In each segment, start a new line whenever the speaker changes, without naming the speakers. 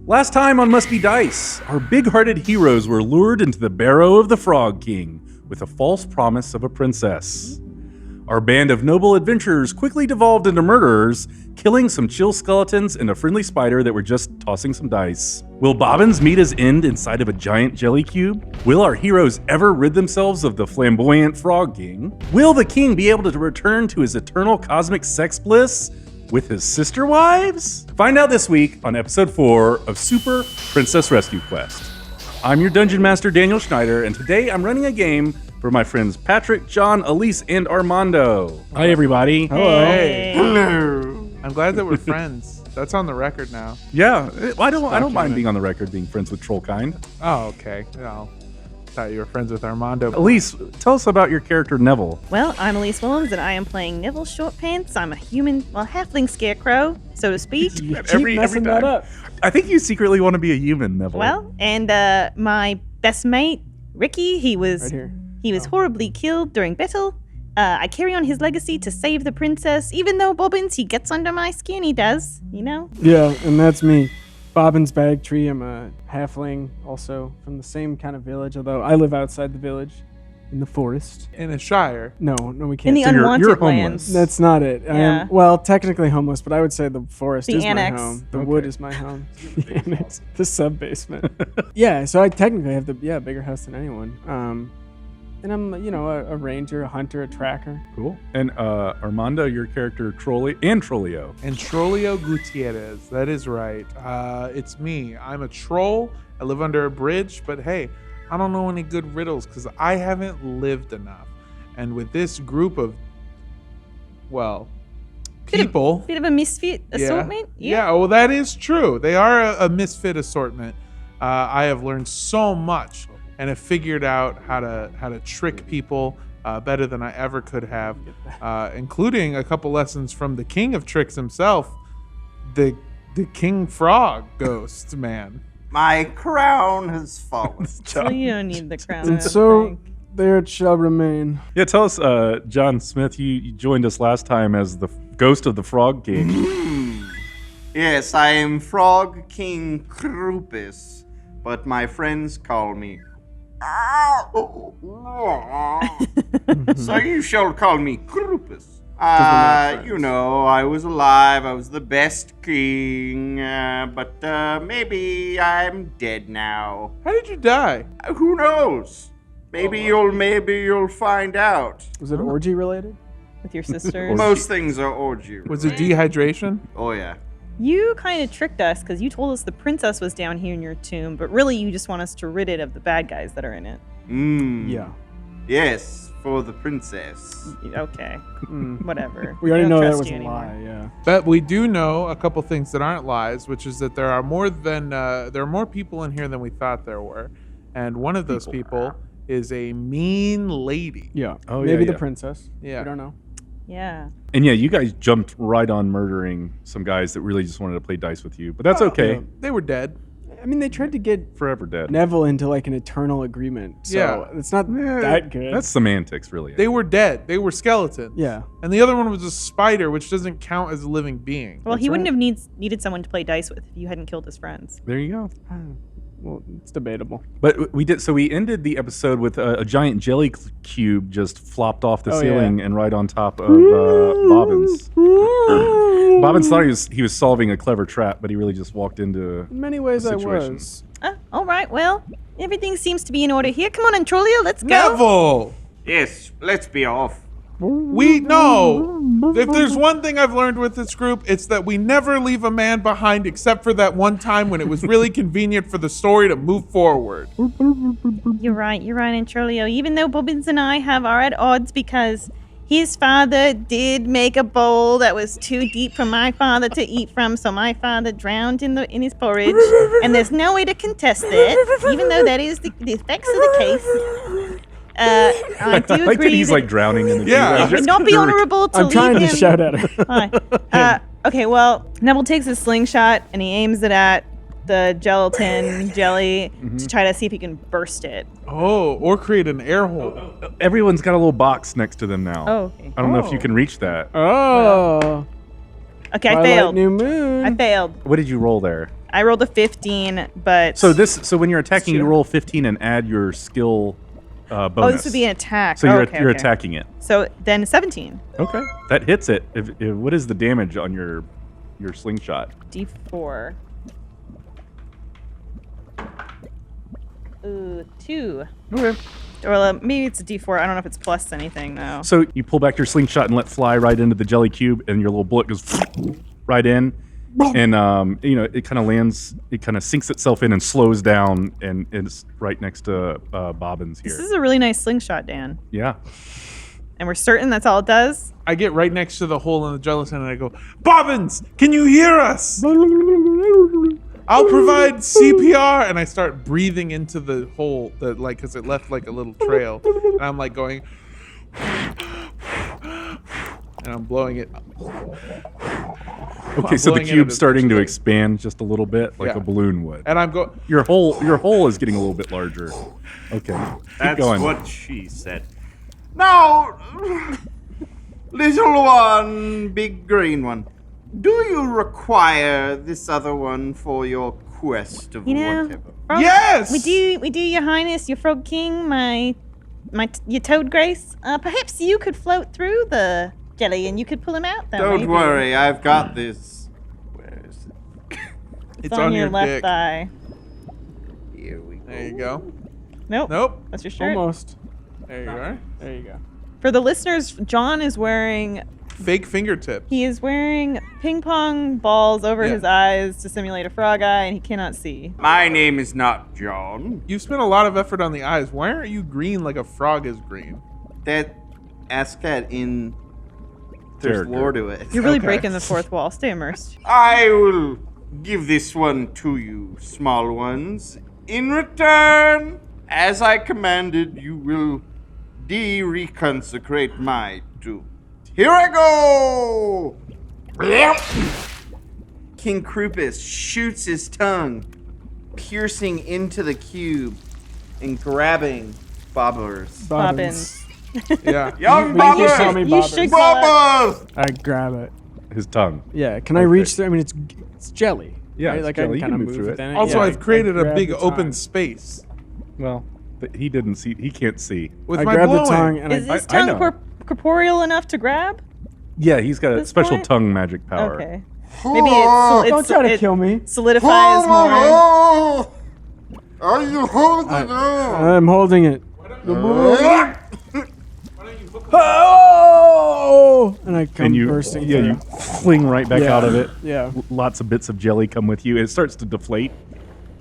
Last time on Must Be Dice, our big-hearted heroes were lured into the barrow of the Frog King with a false promise of a princess. Our band of noble adventurers quickly devolved into murderers, killing some chill skeletons and a friendly spider that were just tossing some dice. Will Bobbins meet his end inside of a giant jelly cube? Will our heroes ever rid themselves of the flamboyant Frog King? Will the king be able to return to his eternal cosmic sex bliss with his sister wives? Find out this week on episode 4 of Super Princess Rescue Quest. I'm your Dungeon Master, Daniel Schneider, and today I'm running a game for my friends Patrick, John, Elise, and Armando.
Hi, everybody.
Hello.
Hey.
Hello.
I'm glad that we're friends. That's on the record now.
Yeah, I don't mind being on the record being friends with Trollkind.
Oh, okay. Well, thought you were friends with Armando.
Elise, tell us about your character Neville.
Well, I'm Elise Willems, and I am playing Neville Shortpants. I'm a halfling scarecrow, so to speak.
You
Every
keep messing
time.
that up.
I think you secretly want to be a human, Neville.
Well, and my best mate, Ricky, he was
Right here.
horribly killed during battle. I carry on his legacy to save the princess, even though Bobbins, he gets under my skin, he does, you know?
Yeah, and that's me. Bobbins Bagtree. I'm a halfling, also from the same kind of village, although I live outside the village in the forest.
In a shire.
No, we
In
can't.
the
So you're
unwanted
homeless.
lands.
That's not it. I
Yeah.
am, well, technically homeless, but I would say the forest
The
is
annex.
my home. The
Okay.
wood is my home. The annex. The sub-basement. Yeah, so I technically have the bigger house than anyone. And I'm, a ranger, a hunter, a tracker.
Cool. And Armando, your character Trolli and Trollio.
And Trollio Gutierrez. That is right. It's me. I'm a troll. I live under a bridge, but hey, I don't know any good riddles because I haven't lived enough. And with this group of, people.
Bit of a misfit assortment?
Yeah, well, that is true. They are a misfit assortment. I have learned so much and have figured out how to trick people better than I ever could have, including a couple lessons from the king of tricks himself, the King Frog ghost man.
My crown has fallen.
So you don't need the crown.
And so there it shall remain.
Yeah, tell us, John Smith, you joined us last time as the ghost of the Frog King.
Yes, I am Frog King Krupus, but my friends call me. So you shall call me Krupus. I was alive. I was the best king, but maybe I'm dead now.
How did you die?
Who knows? Maybe you'll find out.
Was it orgy related?
With your sisters.
Most things are orgy.
Was it dehydration?
Oh yeah.
You kind of tricked us because you told us the princess was down here in your tomb, but really you just want us to rid it of the bad guys that are in it.
Yeah.
Yes, for the princess.
Okay. Whatever.
We already
I don't
know that
trust
was
you
a
anymore.
lie, yeah.
But we do know a couple things that aren't lies, which is that there are more people in here than we thought there were, and one of those people is a mean lady.
Yeah.
Oh,
Maybe
yeah.
the princess.
Yeah.
We don't know.
Yeah.
And yeah, you guys jumped right on murdering some guys that really just wanted to play dice with you. But that's okay.
Yeah.
They were dead.
I mean, they tried to get
Forever dead.
Neville into like an eternal agreement. So
Yeah.
it's not that good.
That's semantics, really.
They were dead. They were skeletons.
Yeah.
And the other one was a spider, which doesn't count as a living being.
Well, he
That's
wouldn't
right.
have needed someone to play dice with if you hadn't killed his friends.
There you go.
Well, it's debatable.
But we did. So we ended the episode with a giant jelly cube just flopped off the
Oh,
ceiling and right on top of Bobbins. Bobbins thought he was solving a clever trap, but he really just walked into.
In many ways, I
situation.
was.
All right, well, everything seems to be in order here. Come on, Antrolio, let's go.
Neville!
Yes, let's be off.
We know. If there's one thing I've learned with this group, it's that we never leave a man behind except for that one time when it was really convenient for the story to move forward.
You're right, Antrolio. Even though Bobbins and I are at odds because his father did make a bowl that was too deep for my father to eat from, so my father drowned in his porridge, and there's no way to contest that, even though that is the effects of the case. I do agree
like that he's
that
like drowning in the
Yeah.
it would not be honorable to
I'm
leave
trying to
him.
shout at her.
Hi. Okay, well, Neville takes his slingshot and he aims it at the gelatin jelly to try to see if he can burst it.
Oh, or create an air hole.
Everyone's got a little box next to them now.
Oh, okay.
I don't know if you can reach that.
Oh.
Okay, I
Twilight
failed.
New moon.
I failed.
What did you roll there?
I rolled a 15, but
So when you're attacking, you roll 15 and add your skill bonus.
oh, this would be an attack.
So
okay,
you're
okay.
attacking it.
So then 17.
Okay, that hits it. What is the damage on your slingshot?
D4. Ooh, 2.
Okay.
Or maybe it's a D4. I don't know if it's plus anything though.
So you pull back your slingshot and let fly right into the jelly cube, and your little bullet goes right in, and it kind of lands. It kind of sinks itself in and slows down, and it's right next to Bobbins here.
This is a really nice slingshot, Dan.
Yeah.
And we're certain that's all it does?
I get right next to the hole in the gelatin and I go, Bobbins, can you hear us? I'll provide CPR, and I start breathing into the hole that because it left like a little trail, and I'm like going, and I'm blowing it.
Okay, so the cube's starting to expand just a little bit, like
Yeah.
a balloon would.
And I'm going.
Your hole is getting a little bit larger. Okay, keep
That's
going.
what she said. Now, little one, big green one, do you require this other one for your quest of
You know,
whatever?
Frog,
Yes!
We do, Your Highness, your Frog King, your Toad Grace. Perhaps you could float through the jelly and you could pull him out. Though,
Don't
maybe.
worry, I've got this. Where is it?
It's on your left
dick.
thigh.
Here we go.
There you go.
Nope.
Nope.
That's your shirt.
Almost.
There you are.
There you go.
For the listeners, John is wearing.
Fake fingertips.
He is wearing ping pong balls over
Yeah.
his eyes to simulate a frog eye, and he cannot see.
My name is not John.
You've spent a lot of effort on the eyes. Why aren't you green like a frog is green?
Ask that in. There's
Character.
lore to it.
You're really
Okay.
breaking the fourth wall. Stay immersed.
I will give this one to you, small ones. In return, as I commanded, you will de-reconsecrate my doom. Here I go! King Krupus shoots his tongue, piercing into the cube and grabbing Bobbers.
Bobbins.
Yeah.
Young
But you call
Bobbers!
me
You
Bobbins.
should call it.
Bobbers!
I grab it.
His tongue.
Yeah. Can I reach through? I mean, it's jelly.
Yeah,
right?
it's
Like
jelly.
I
You
can
can
kind of
move
move
through
within it.
Also,
Yeah,
I've created a
grab
big
the
open
tongue.
space
Well, but he didn't see. He can't see.
with
I
my
grab
blowing.
the tongue and
Is
I
this
I
tongue
know.
corporeal enough to grab?
Yeah, he's got a
This
special
point?
tongue magic power.
Okay. Maybe it's
don't try to kill me.
solidifies more.
Oh, are you holding it?
I'm holding it.
Ah!
Oh! And I come
And you,
bursting
yeah,
through.
you fling right back
Yeah.
out of it.
Yeah.
Lots of bits of jelly come with you. It starts to deflate.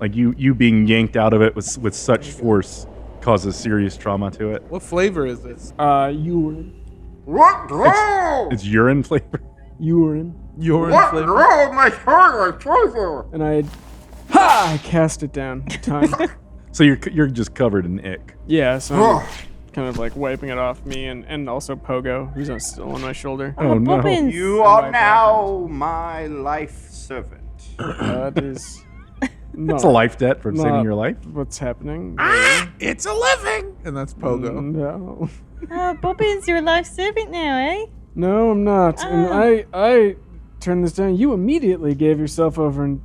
Like you being yanked out of it with such force causes serious trauma to it.
What flavor is this?
Urine.
What grow?
It's urine flavor.
Urine.
Urine
What
flavor?
grow? My tongue, flavor.
And I cast it down. The tongue.
So you're just covered in ick.
Yeah, so I'm kind of like wiping it off me and also Pogo, who's still on my shoulder.
Oh no.
Bobbins.
You are now my life servant.
That is not
It's a life debt for
not
saving your life.
what's happening.
It's a living! And that's Pogo.
No.
Bobbins, you're a life servant now, eh?
No, I'm not. And I turned this down. You immediately gave yourself over and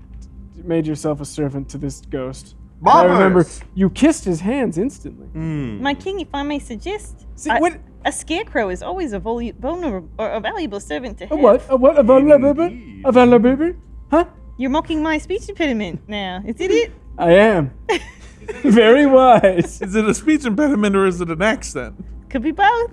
made yourself a servant to this ghost. I remember
Bobbers.
you kissed his hands instantly.
My king, if I may suggest,
See, what?
a scarecrow is always a vulnerable or a valuable servant to have.
A what? A what? A valuable?
Indeed.
A valuable? Huh?
You're mocking my speech impediment now. Is it it?
I am. Very wise.
Is it a speech impediment or is it an accent?
Could be both.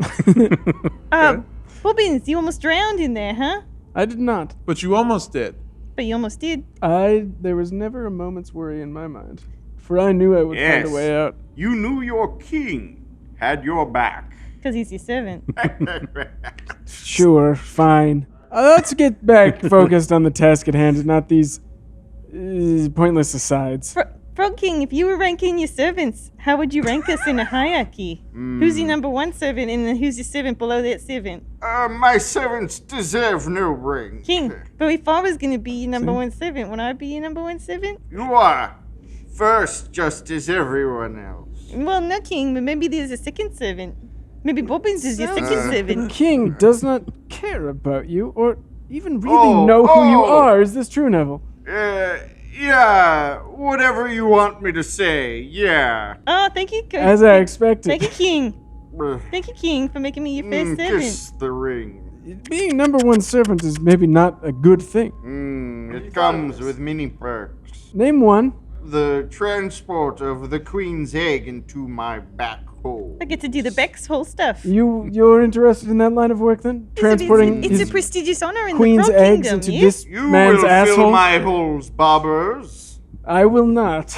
Bobbins, you almost drowned in there, huh?
I did not.
But you almost did.
But you almost did.
There was never a moment's worry in my mind, for I knew I would find
Yes.
a way out.
You knew your king had your back.
Because he's your servant.
Sure, fine. Let's get back focused on the task at hand, and not these pointless asides.
Frog King, if you were ranking your servants, how would you rank us in a hierarchy? Who's your number one servant and then who's your servant below that servant?
My servants deserve no ring.
King, but if I was going to be your number one servant, would I be your number one servant?
You are first, just as everyone else.
Well, no, King, but maybe there's a second servant. Maybe Bobbins is your second
The
servant.
king does not care about you, or even really know who you
oh.
are. Is this true, Neville?
Yeah, whatever you want me to say. Yeah.
Oh, thank you.
As I expected.
Thank you, King. Thank you, King, for making me your first servant.
Kiss the ring.
Being number one servant is maybe not a good thing.
It comes with many perks.
Name one.
The transport of the queen's egg into my back hole.
I get to do the Beck's whole stuff.
You're interested in that line of work then? Transporting
It's a
his
prestigious honor in
queen's
the Frog
eggs
Kingdom,
into
yeah?
this
You
man's
will
asshole?
fill my holes, bobbers.
I will not.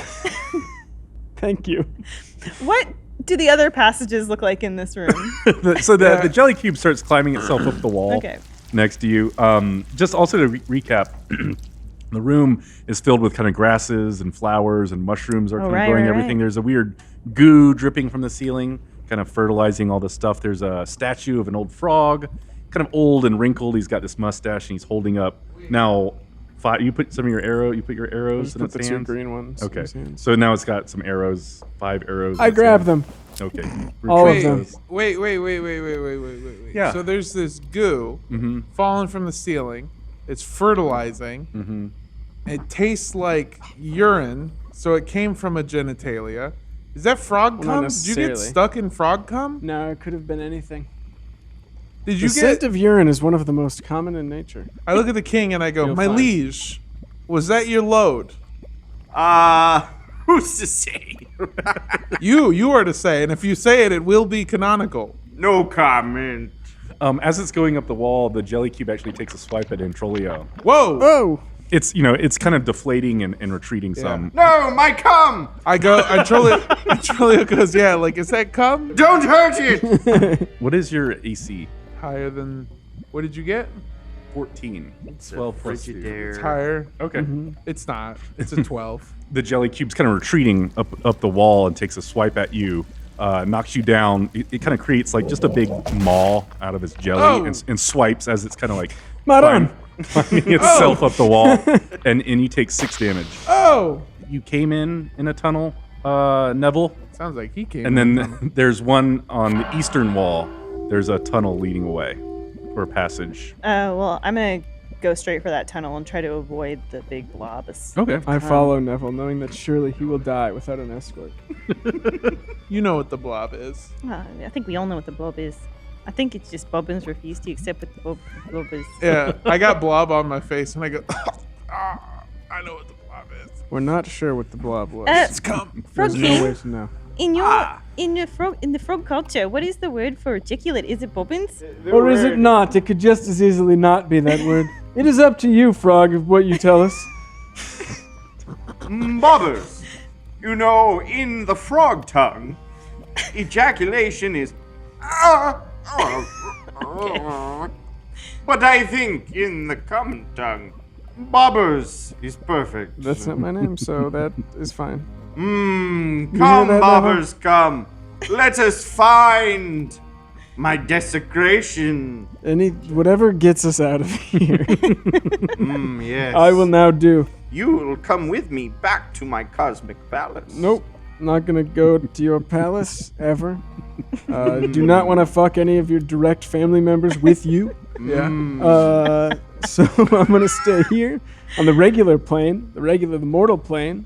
Thank you.
What do the other passages look like in this room?
The jelly cube starts climbing itself up the wall
Okay.
next to you. Just also to recap, the room is filled with kind of grasses and flowers and mushrooms are kind of growing everything.
right.
There's a weird goo dripping from the ceiling, kind of fertilizing all this stuff. There's a statue of an old frog, kind of old and wrinkled. He's got this mustache and he's holding up now. You put some of your arrow. You put your arrows in
Put
its
the two
hands.
green ones. in
Okay,
his hands.
so now it's got some arrows, 5 arrows. in
I
its
grab
hands.
them.
Okay,
All of
retrieve
them.
those.
Wait.
Yeah.
So there's this goo
Mhm.
falling from the ceiling. It's fertilizing.
Mhm.
It tastes like urine, so it came from a genitalia. Is that frog
Well, not
cum? Did you get
necessarily.
stuck in frog cum?
No, it could have been anything.
Did
The
you
scent
get?
of urine is one of the most common in nature.
I look at the king and I go,
You'll
"My
find.
liege, was that your load?"
Who's to say?
You are to say, and if you say it, it will be canonical.
No comment.
As it's going up the wall, the jelly cube actually takes a swipe at Introlio.
Whoa!
Oh,
It's it's kind of deflating and retreating some.
No, my cum!
I go, Trolio goes, yeah, like, is that cum?
Don't hurt it!
What is your AC?
Higher than, what did you get?
14. 12 plus 2.
It's higher.
Okay.
It's not. It's a 12.
The jelly cube's kind of retreating up the wall and takes a swipe at you, knocks you down. It kind of creates like just a big maw out of its jelly
Oh.
and swipes as it's kind of like
Maron.
climbing itself up the wall, and you take 6 damage.
Oh!
You came in a tunnel, Neville,
Sounds like he came.
and
in.
then there's one on the eastern wall. There's a tunnel leading away, or a passage.
Well, I'm gonna go straight for that tunnel and try to avoid the big blob.
Okay.
I follow Neville, knowing that surely he will die without an escort.
You know what the blob is.
I think we all know what the blob is. I think it's just Bobbins refuse to accept what the blob is.
Yeah, I got blob on my face, and I go, I know what the blob is.
We're not sure what the blob was.
It's cum.
Frog
There's no
King,
way to know.
in the frog culture, what is the word for ejaculate? Is it Bobbins?
Or is it not? It could just as easily not be that word. It is up to you, Frog, of what you tell us.
Bobbers, you know, in the frog tongue, ejaculation is. But I think in the cum tongue, bobbers is perfect.
That's not my name, so that is fine.
Come,
hear that, Neville?
bobbers, come. Let us find my desecration.
Whatever gets us out of here,
Yes.
I will now do.
You will come with me back to my cosmic palace.
Nope, not gonna go to your palace ever. Do not want to fuck any of your direct family members with you.
Yeah.
So I'm gonna stay here on the regular plane, the mortal plane,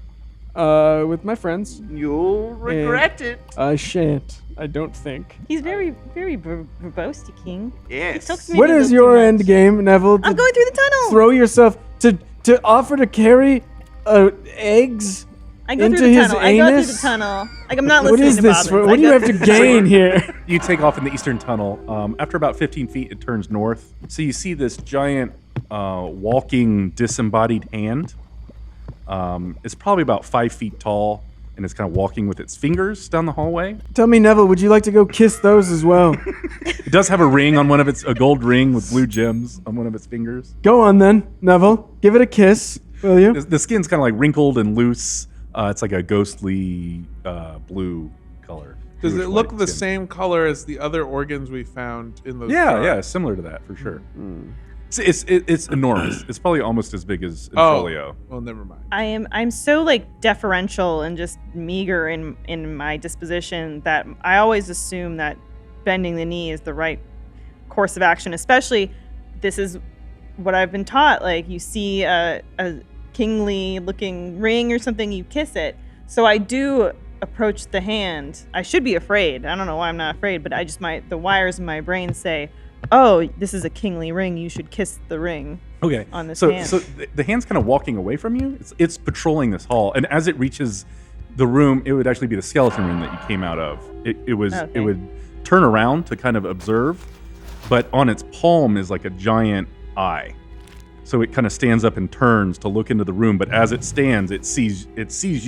with my friends.
You'll regret it.
I shan't. I don't think.
He's very, very verbose, the king.
Yes.
He talks to me
What
a
is
little
your
too much.
end game, Neville? To
I'm going through the tunnel.
throw yourself to offer to carry eggs.
I go
into
through the
his
tunnel. I go through
anus?
the tunnel. Like I'm not
What
listening
is
to
this?
Bobbins.
What do you have to gain here?
You take off in the eastern tunnel. After about 15 feet, it turns north. So you see this giant walking disembodied hand. It's probably about 5 feet tall, and it's kind of walking with its fingers down the hallway.
Tell me, Neville, would you like to go kiss those as well?
It does have a ring on a gold ring with blue gems on one of its fingers.
Go on then, Neville. Give it a kiss, will you?
The skin's kind of like wrinkled and loose. It's like a ghostly blue color.
Does it
bluish
look
white
the
skin.
same color as the other organs we found in those?
Yeah,
jars?
yeah, similar to that for sure. It's enormous. It's probably almost as big as
Oh,
Introlio.
well, never mind.
I'm so like deferential and just meager in my disposition that I always assume that bending the knee is the right course of action. Especially, this is what I've been taught. Like you see a kingly looking ring or something, you kiss it. So I do approach the hand. I should be afraid. I don't know why I'm not afraid, but the wires in my brain say, oh, this is a kingly ring. You should kiss the ring.
Okay.
On this
so
hand.
so the hand's kind of walking away from you. It's patrolling this hall, and as it reaches the room, it would actually be the skeleton room that you came out of. It would turn around to kind of observe, but on its palm is like a giant eye. So it kind of stands up and turns to look into the room, but as it stands, it sees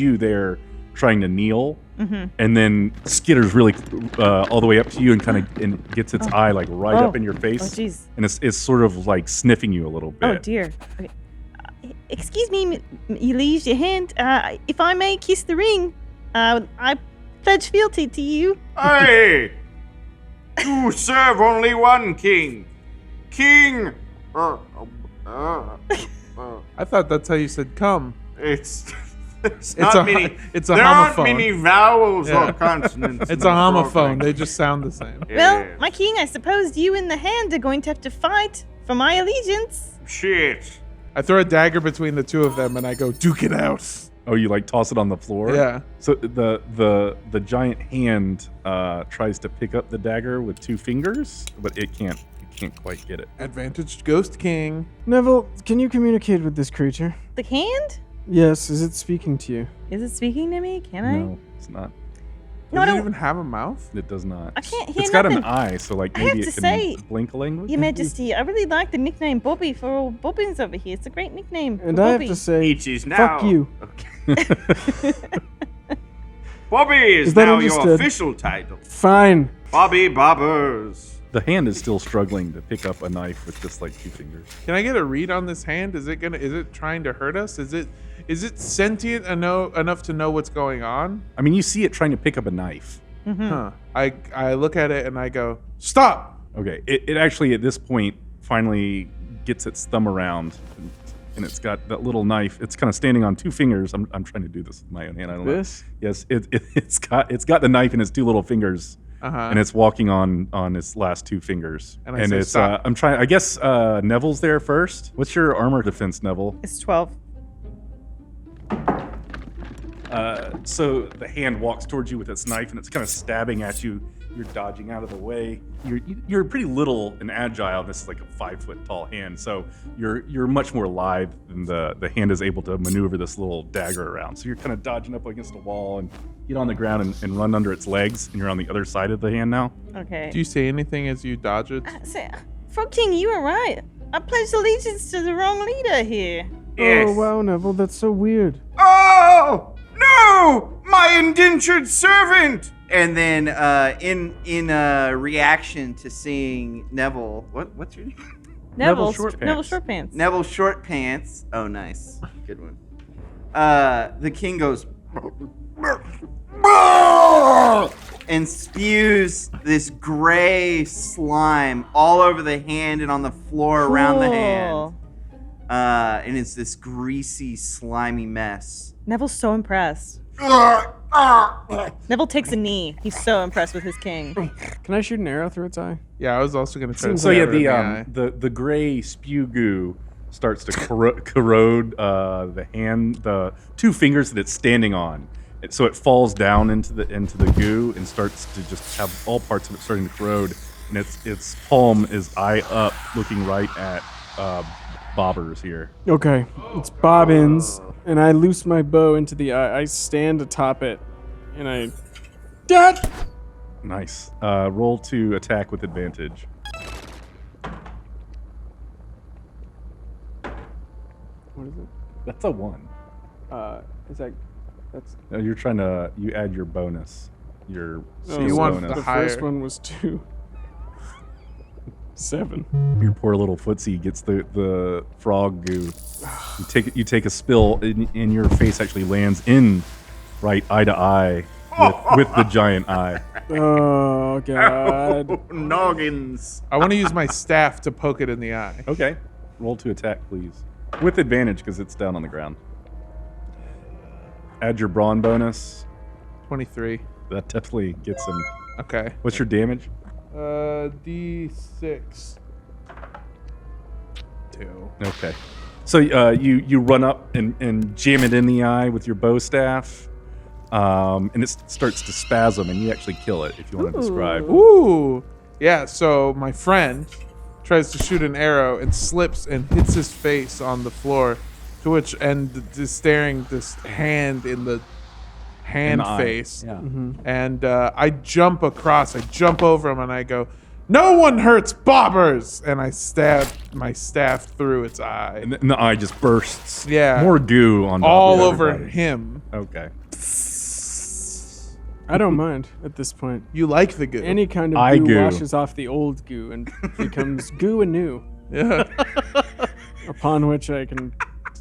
you there trying to kneel, and then skitters really all the way up to you and kind of gets its eye like right up in your face.
Oh, jeez.
And it's sort of like sniffing you a little bit.
Oh, dear. Okay. Excuse me, you leave your hand. If I may kiss the ring, I pledge fealty to you.
Hey! You serve only one king. King!
I thought that's how you said come.
It's not many.
It's a
there aren't
homophone.
many vowels or consonants.
It's
in
a
the
homophone.
program.
They just sound the same.
Well, my king, I suppose you and the hand are going to have to fight for my allegiance.
Shit.
I throw a dagger between the two of them and I go, duke it out.
Oh, you like toss it on the floor?
Yeah.
So the giant hand tries to pick up the dagger with 2 fingers, but it can't quite get it.
Advantaged Ghost King.
Neville, can you communicate with this creature?
The hand?
Yes, is it speaking to you?
Is it speaking to me? Can I?
No, it's not.
No, I
Does it
don't.
even have a mouth?
It does not.
I can't hear
It's got
nothing.
an eye, so like
I have
maybe
to
it can
say,
blink a language.
Your Majesty, I really like the nickname Bobby for all bobbins over here. It's a great nickname.
And
for
I have
Bobby.
to say,
It is now.
fuck you.
Bobby is
Is that
now your
understood?
official title.
Fine.
Bobby Bobbers.
The hand is still struggling to pick up a knife with just like 2 fingers.
Can I get a read on this hand? Is it trying to hurt us? Is it sentient enough to know what's going on?
I mean, you see it trying to pick up a knife.
Huh. I look at it and I go, stop!
Okay, it actually at this point finally gets its thumb around, and it's got that little knife. It's kind of standing on 2 fingers. I'm trying to do this with my own hand. I don't
This?
know. Yes, it's got the knife in its 2 little fingers. And it's walking on its last 2 fingers.
And I say,
it's
"Stop."
I'm trying. I guess Neville's there first. What's your armor defense, Neville?
It's 12.
So the hand walks towards you with its knife, and it's kind of stabbing at you. You're dodging out of the way. You're pretty little and agile. This is like a 5-foot tall hand, so you're much more lithe than the hand is able to maneuver this little dagger around. So you're kind of dodging up against a wall and get on the ground and run under its legs, and you're on the other side of the hand now.
Okay.
Do you say anything as you dodge it?
Frog King, you were right. I pledged allegiance to the wrong leader here.
Yes.
Oh, wow, Neville, that's so weird.
Oh no! My indentured servant. And then, in reaction to seeing Neville, what's your name?
Neville Shortpants.
Neville Shortpants.
Neville Shortpants. Oh, nice, good one. The king goes and spews this gray slime all over the hand and on the floor around the hand. And it's this greasy, slimy mess.
Neville's so impressed. Neville takes a knee. He's so impressed with his king.
Can I shoot an arrow through its eye?
Yeah, I was also going to try to
So yeah,
stab it in the eye.
the gray spew goo starts to corrode the hand, the 2 fingers that it's standing on. So it falls down into the goo and starts to just have all parts of it starting to corrode. And its palm is eye up, looking right at Bobbers here.
Okay, it's bobbins, and I loose my bow into the eye. I stand atop it, and I... Dad!
Nice. Roll to attack with advantage.
What is it?
That's a 1.
Is that... That's...
No, you add your bonus. Your
Oh,
skill
you want
bonus.
the
higher.
first one was 2. 7.
Your poor little footsie gets the frog goo. You take a spill, and your face actually lands in right eye to eye with the giant eye.
Oh, God.
Noggins.
I want to use my staff to poke it in the eye.
Okay, roll to attack, please, with advantage because it's down on the ground. Add your brawn bonus.
23.
That definitely gets him.
Okay.
What's your damage?
D6. 2.
Okay. So you run up and jam it in the eye with your bow staff, and it starts to spasm, and you actually kill it. If you want to describe.
Ooh. Yeah, so my friend tries to shoot an arrow and slips and hits his face on the floor, to which is staring this hand in the hand
eye.
face.
Yeah.
And I jump across, I jump over him, and I go, "No one hurts bobbers!" And I stab my staff through its eye.
And the eye just bursts.
Yeah.
More goo on
All
top of
over
everybody.
him.
Okay.
I don't mind at this point.
You like the goo.
Any kind of
I
goo
goo.
washes off the old goo and becomes goo anew.
Yeah.
Upon which I can,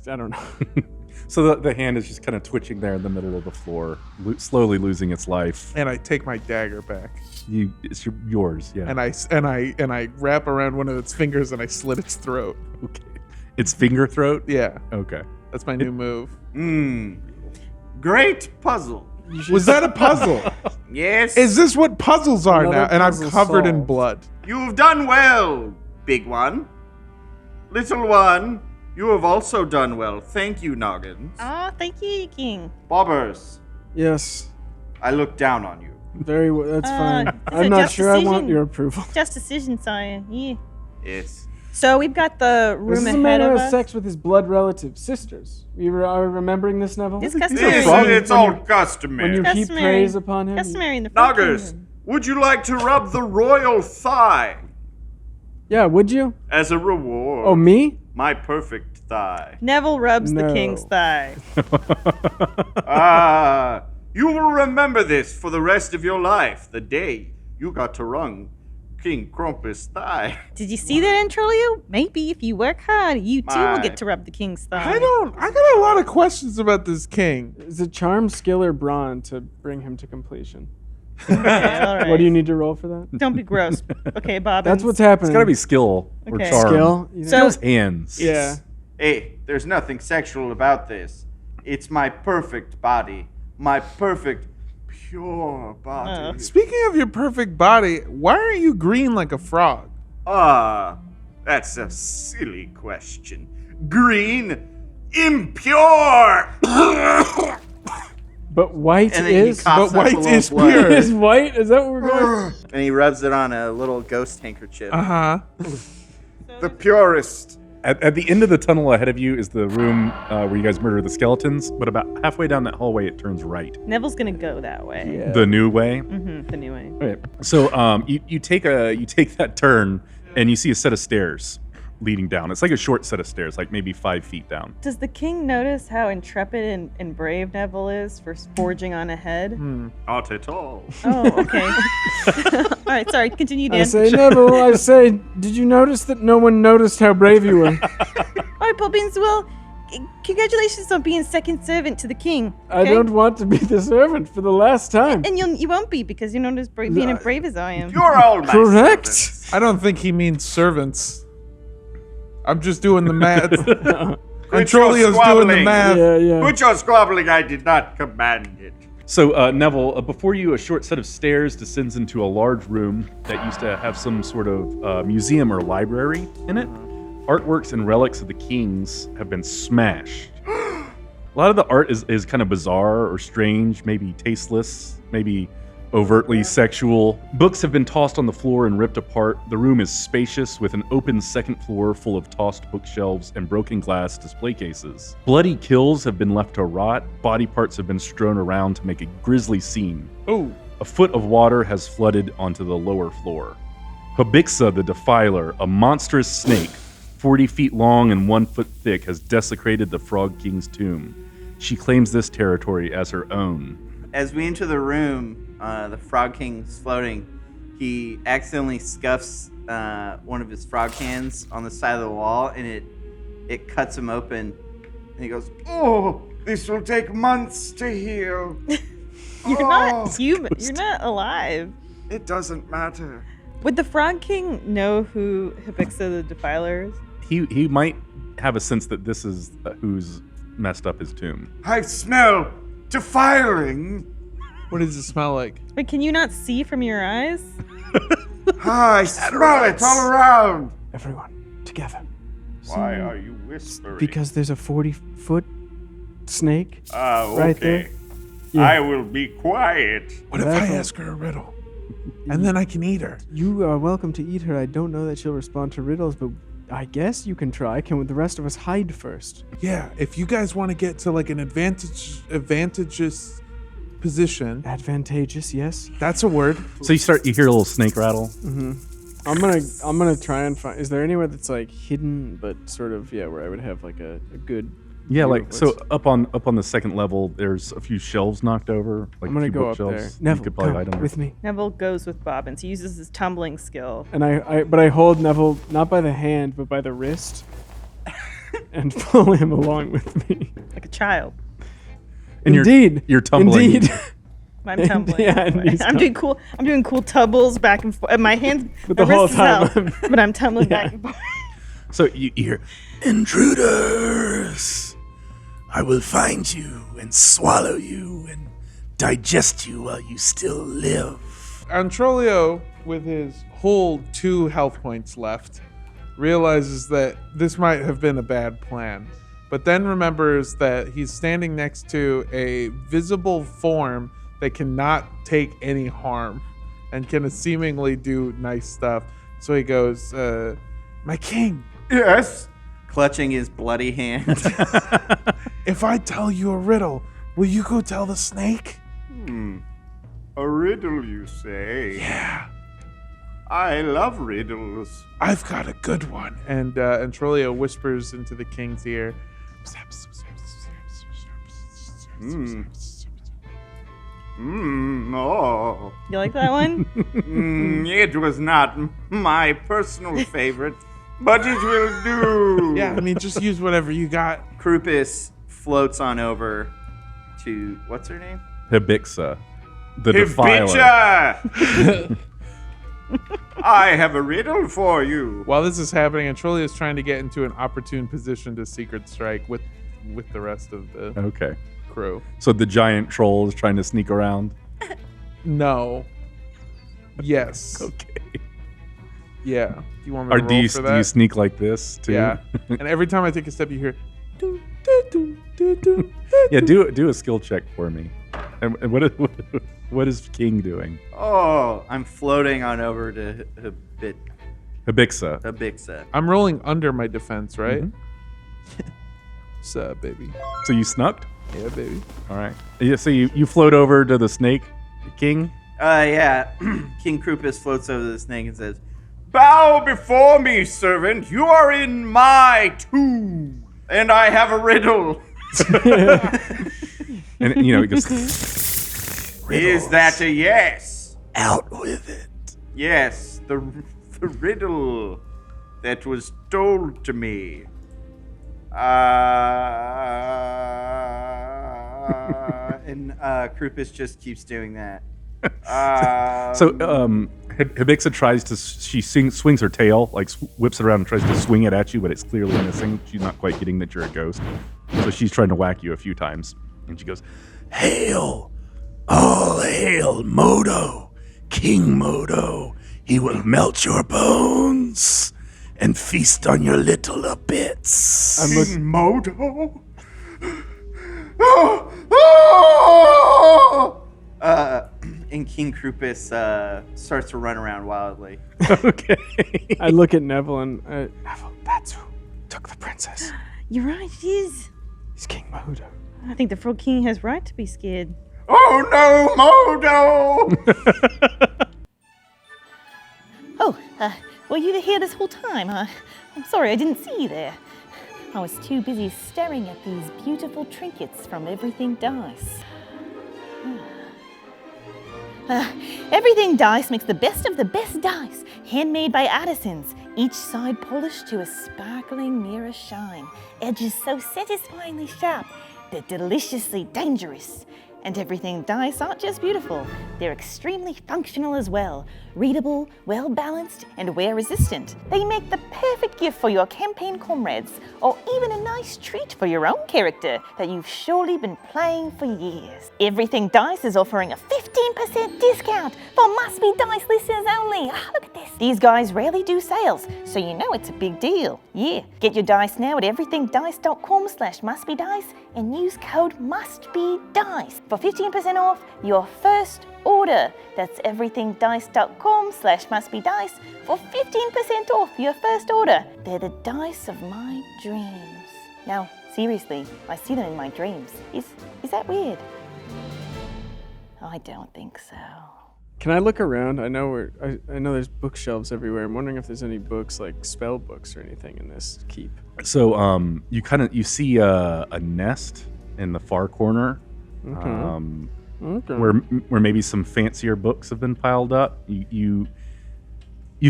I don't know.
So the hand is just kind of twitching there in the middle of the floor, slowly losing its life.
And I take my dagger back.
It's yours, yeah.
And I wrap around one of its fingers and I slit its throat.
Okay. It's finger throat?
Yeah.
Okay.
That's my new move.
Great puzzle.
Was that a puzzle?
Yes.
Is this what puzzles are
Another
now? And I'm
puzzle
covered in
solved.
blood.
You've done well, big one. Little one, you have also done well. Thank you, Noggins.
Oh, thank you, King.
Bobbers,
Yes,
I look down on you.
very well. That's fine.
it's a
I'm not
just
sure I want
decision.
your approval.
Just decision, sire. Yeah.
Yes.
So we've got the
This
room
is a man
ahead
who
of
has
us.
sex with his blood relative sisters. Are remembering this, Neville?
It's
Yes,
customary.
it's all
When you
customary.
heap
Customary.
praise upon him.
Customary in the Frog
Noggers,
Kingdom.
would you like to rub the royal thigh
Yeah, would you?
as a reward?
Oh, me?
My perfect thigh.
Neville rubs the
No.
king's thigh.
You will remember this for the rest of your life, the day you got to rung King Crumpus' thigh.
Did you see that, Antrolio? Maybe if you work hard, you too will
My.
get to rub the king's thigh.
I got a lot of questions about this king.
Is it charm, skill, or brawn to bring him to completion?
Okay, all right.
What do you need to roll for that?
Don't be gross. Okay, Bob.
That's what's happening.
It's got to be skill or
Okay.
charm.
skill. You know?
So-
Skill's hands.
yeah.
Hey, there's nothing sexual about this. It's my perfect body. My perfect, pure body.
Speaking of your perfect body, why are you green like a frog?
That's a silly question. Green, impure!
But white
And then he
is.
coughs
But
up a
white
little
is
blood.
pure.
Is white? Is that what we're going?
And he rubs it on a little ghost handkerchief.
Uh-huh.
The purest.
At the end of the tunnel ahead of you is the room where you guys murder the skeletons, but about halfway down that hallway, it turns right.
Neville's gonna go that way.
The new way.
Mm-hmm, the new way.
Okay. So you take that turn and you see a set of stairs leading down. It's like a short set of stairs, like maybe 5 feet down.
Does the king notice how intrepid and brave Neville is for forging on ahead?
Not at all.
Oh, okay. All right, sorry. Continue, Dan.
I say, Neville, I say, did you notice that no one noticed how brave you were?
All right, Poppins. Well, congratulations on being second servant to the king.
I
okay?
don't want to be the servant for the last time.
And you won't be because you're not as being as brave as I am.
You're all my
Correct.
servants.
I don't think he means servants. I'm just doing the math. Antrolio's doing the
squabbling.
math.
Yeah, yeah.
Quit your squabbling, I did not command it.
So Neville, before you, a short set of stairs descends into a large room that used to have some sort of museum or library in it. Artworks and relics of the kings have been smashed. A lot of the art is kind of bizarre or strange, maybe tasteless, maybe overtly sexual. Books have been tossed on the floor and ripped apart. The room is spacious with an open second floor full of tossed bookshelves and broken glass display cases. Bloody kills have been left to rot. Body parts have been strewn around to make a grisly scene.
Oh,
A foot of water has flooded onto the lower floor. Habixa the Defiler, a monstrous snake, 40 feet long and 1 foot thick, has desecrated the Frog King's tomb. She claims this territory as her own.
As we enter the room, the Frog King's floating. He accidentally scuffs one of his frog hands on the side of the wall, and it cuts him open. And he goes, "Oh, this will take months to heal."
You're
Oh.
not human. You're not alive.
It doesn't matter.
Would the Frog King know who Habixa the Defiler is?
He might have a sense that this is who's messed up his tomb.
I smell defiling.
what does it smell like?
But can you not see from your eyes?
I smell it all around.
Everyone, together.
Why are you whispering?
Because there's a 40-foot snake
Okay.
right there.
I will be quiet.
What if I ask her a riddle? And then I can eat her.
You are welcome to eat her. I don't know that she'll respond to riddles, but I guess you can try. Can the rest of us hide first?
Yeah, if you guys want to get to like an advantageous position,
Advantageous, yes.
that's a word.
So you hear a little snake rattle.
I'm gonna try and find. Is there anywhere that's like hidden, but sort of where I would have like a good.
Yeah,
view
like
of
so
what's-
up on the second level, there's a few shelves knocked over. Like
I'm gonna
a few
go up there.
bookshelves. You
Neville,
could probably
come
hide 'em.
with me.
Neville goes with Bobbins. He uses his tumbling skill.
And I hold Neville not by the hand, but by the wrist, and pull him along with me.
Like a child.
And
Indeed,
you're tumbling.
Indeed.
I'm tumbling.
Yeah, and he's
I'm doing cool. I'm doing cool tumbles back and forth. My hands,
But
my
the whole
wrist is
time
out,
I'm-
but I'm tumbling
Yeah.
back and forth.
So you hear, intruders! I will find you and swallow you and digest you while you still live.
Antrolio, with his whole 2 health points left, realizes that this might have been a bad plan, but then remembers that he's standing next to a visible form that cannot take any harm and can seemingly do nice stuff. So he goes, my king,
Yes. Clutching his bloody hand.
if I tell you a riddle, will you go tell the snake?
A riddle, you say?
Yeah,
I love riddles.
I've got a good one. And Antrolio whispers into the king's ear.
Oh.
You like that one?
It was not my personal favorite, but it will do.
Yeah, I mean, just use whatever you got.
Krupis floats on over to, what's her name?
Hibixa, the defiler.
Bitcha! I have a riddle for you.
While this is happening, Antrolio is trying to get into an opportune position to secret strike with the rest of the
Okay.
crew.
So the giant troll is trying to sneak around.
No. Yes.
Okay.
Yeah. Do you want me
Or
to
do
roll
you,
for
do
that?
you sneak like this too?
Yeah. And every time I take a step, you hear. Doo, doo, doo, doo, doo,
Yeah. Do a skill check for me. And what is King doing?
Oh, I'm floating on over to
Hibixa.
Hibixa.
I'm rolling under my defense, right?
Mm-hmm.
What's up, baby?
So you snucked?
Yeah, baby.
All right. Yeah. So you float over to the snake, King.
Yeah. King Krupis floats over to the snake and says, "Bow before me, servant. You are in my tomb, and I have a riddle.
And it goes.
Is that a yes?
Out with it.
Yes, the riddle that was told to me. And Krupis just keeps doing that.
So Hibixa tries to. She swings her tail, like whips it around and tries to swing it at you, but it's clearly missing. She's not quite getting that you're a ghost. So she's trying to whack you a few times, and she goes, "Hail, all hail, Modo, King Modo. He will melt your bones and feast on your little bits."
I'm looking.
Modo? Oh! And King Krupis starts to run around wildly.
Okay.
I look at Neville and Neville. That's who took the princess.
You're right, it is.
He's King Modo.
I think the Frog King has right to be scared.
Oh no, Modo!
Oh, were you here this whole time? I'm sorry, I didn't see you there. I was too busy staring at these beautiful trinkets from Everything Dice. Everything Dice makes the best of the best dice, handmade by artisans, each side polished to a sparkling mirror shine, edges so satisfyingly sharp, they're deliciously dangerous. And everything dice aren't just beautiful, they're extremely functional as well. Readable, well-balanced, and wear-resistant. They make the perfect gift for your campaign comrades, or even a nice treat for your own character that you've surely been playing for years. Everything Dice is offering a 15% discount for Must Be Dice listeners only. Look at this. These guys rarely do sales, so you know it's a big deal. Yeah, get your dice now at everythingdice.com/mustbedice and use code MUSTBEDICE for 15% off your first order. That's everythingdice.com/mustbedice for 15% off your first order. They're the dice of my dreams. Now, seriously, I see them in my dreams. Is that weird? I don't think so.
Can I look around? I know I know there's bookshelves everywhere. I'm wondering if there's any books, like spell books or anything in this keep.
So you see a nest in the far corner.
Okay.
Where maybe some fancier books have been piled up. You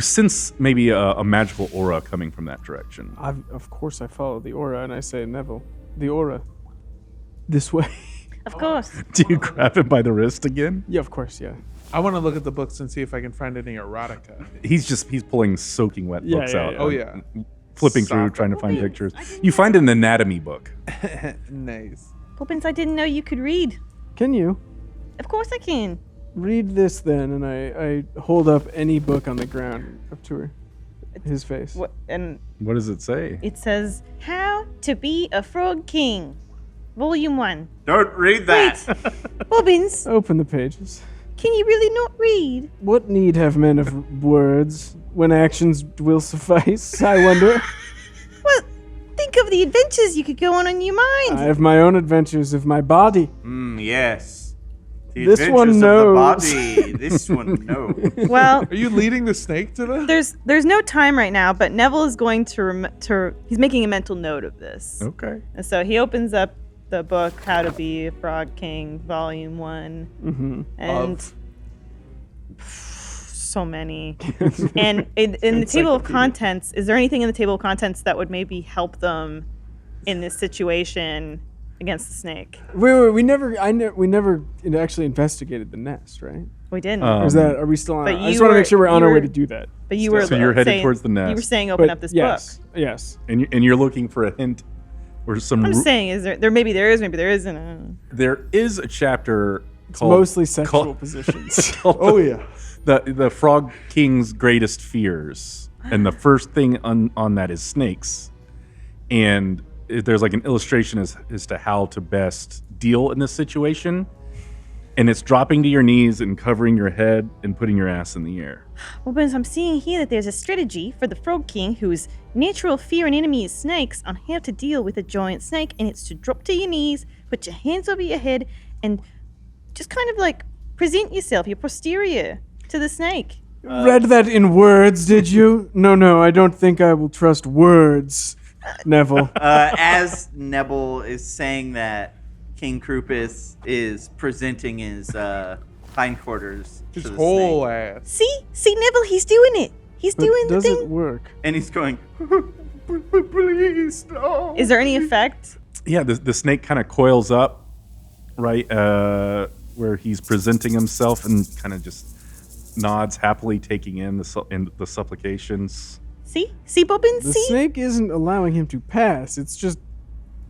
sense maybe a magical aura coming from that direction.
Of course I follow the aura and I say, Neville, the aura. This way.
Of course.
Do you grab him by the wrist again?
Yeah, of course, yeah.
I want to look at the books and see if I can find any erotica.
He's pulling soaking wet
Yeah,
books
yeah,
out.
yeah.
Oh, yeah.
Flipping through, trying to find pictures. You find an anatomy book.
Nice.
Poppins, I didn't know you could read.
Can you?
Of course I can.
Read this then, and I hold up any book on the ground up to her. His face.
What? And
What does it say?
it says, How to Be a Frog King, Volume 1.
Don't read that.
Poppins,
Open the pages.
can you really not read?
What need have men of words when actions will suffice, I wonder?
Well, think of the adventures you could go on in your mind.
I have my own adventures of my body.
Yes. The
This one
adventures
knows.
of the body. This one knows.
Well,
Are you leading the snake to the?
there's no time right now, but Neville is going to he's making a mental note of this.
Okay.
And so he opens up the book, How to Be a Frog King, Volume 1.
Mm-hmm.
And so many. And in the table of contents, is there anything in the table of contents that would maybe help them in this situation against the snake?
Wait, we never actually investigated the nest, right?
We didn't.
Or is that, are we still on?
But
I just
you
want to
were-
make sure we're on
you
our way
were-
to do that.
But you were
So you're headed
saying,
towards the nest.
You were saying open up this
yes,
book.
yes.
And you're looking for a hint or some.
I'm just saying, is there maybe there is, maybe there isn't.
There is a chapter
It's
called
mostly sexual
called-
positions.
called
Oh yeah.
the Frog King's greatest fears, and the first thing on that is snakes, and there's like an illustration as to how to best deal in this situation, and it's dropping to your knees and covering your head and putting your ass in the air.
Well, but I'm seeing here that there's a strategy for the Frog King whose natural fear and enemy is snakes on how to deal with a giant snake, and it's to drop to your knees, put your hands over your head, and just kind of like present yourself, your posterior, to the snake.
Read that in words, did you? No, I don't think I will trust words, Neville.
As Nebel is saying that, King Krupus is presenting his hindquarters
His
to the
whole
snake.
ass.
See, Neville, he's doing it. He's
But
doing the
does
thing.
it work?
And he's going, please, no.
Is there any effect?
Yeah, the snake kind of coils up, right where he's presenting himself, and kind of just nods happily, taking in the supplications.
See, Bobbins,
The
see?
snake isn't allowing him to pass. It's just,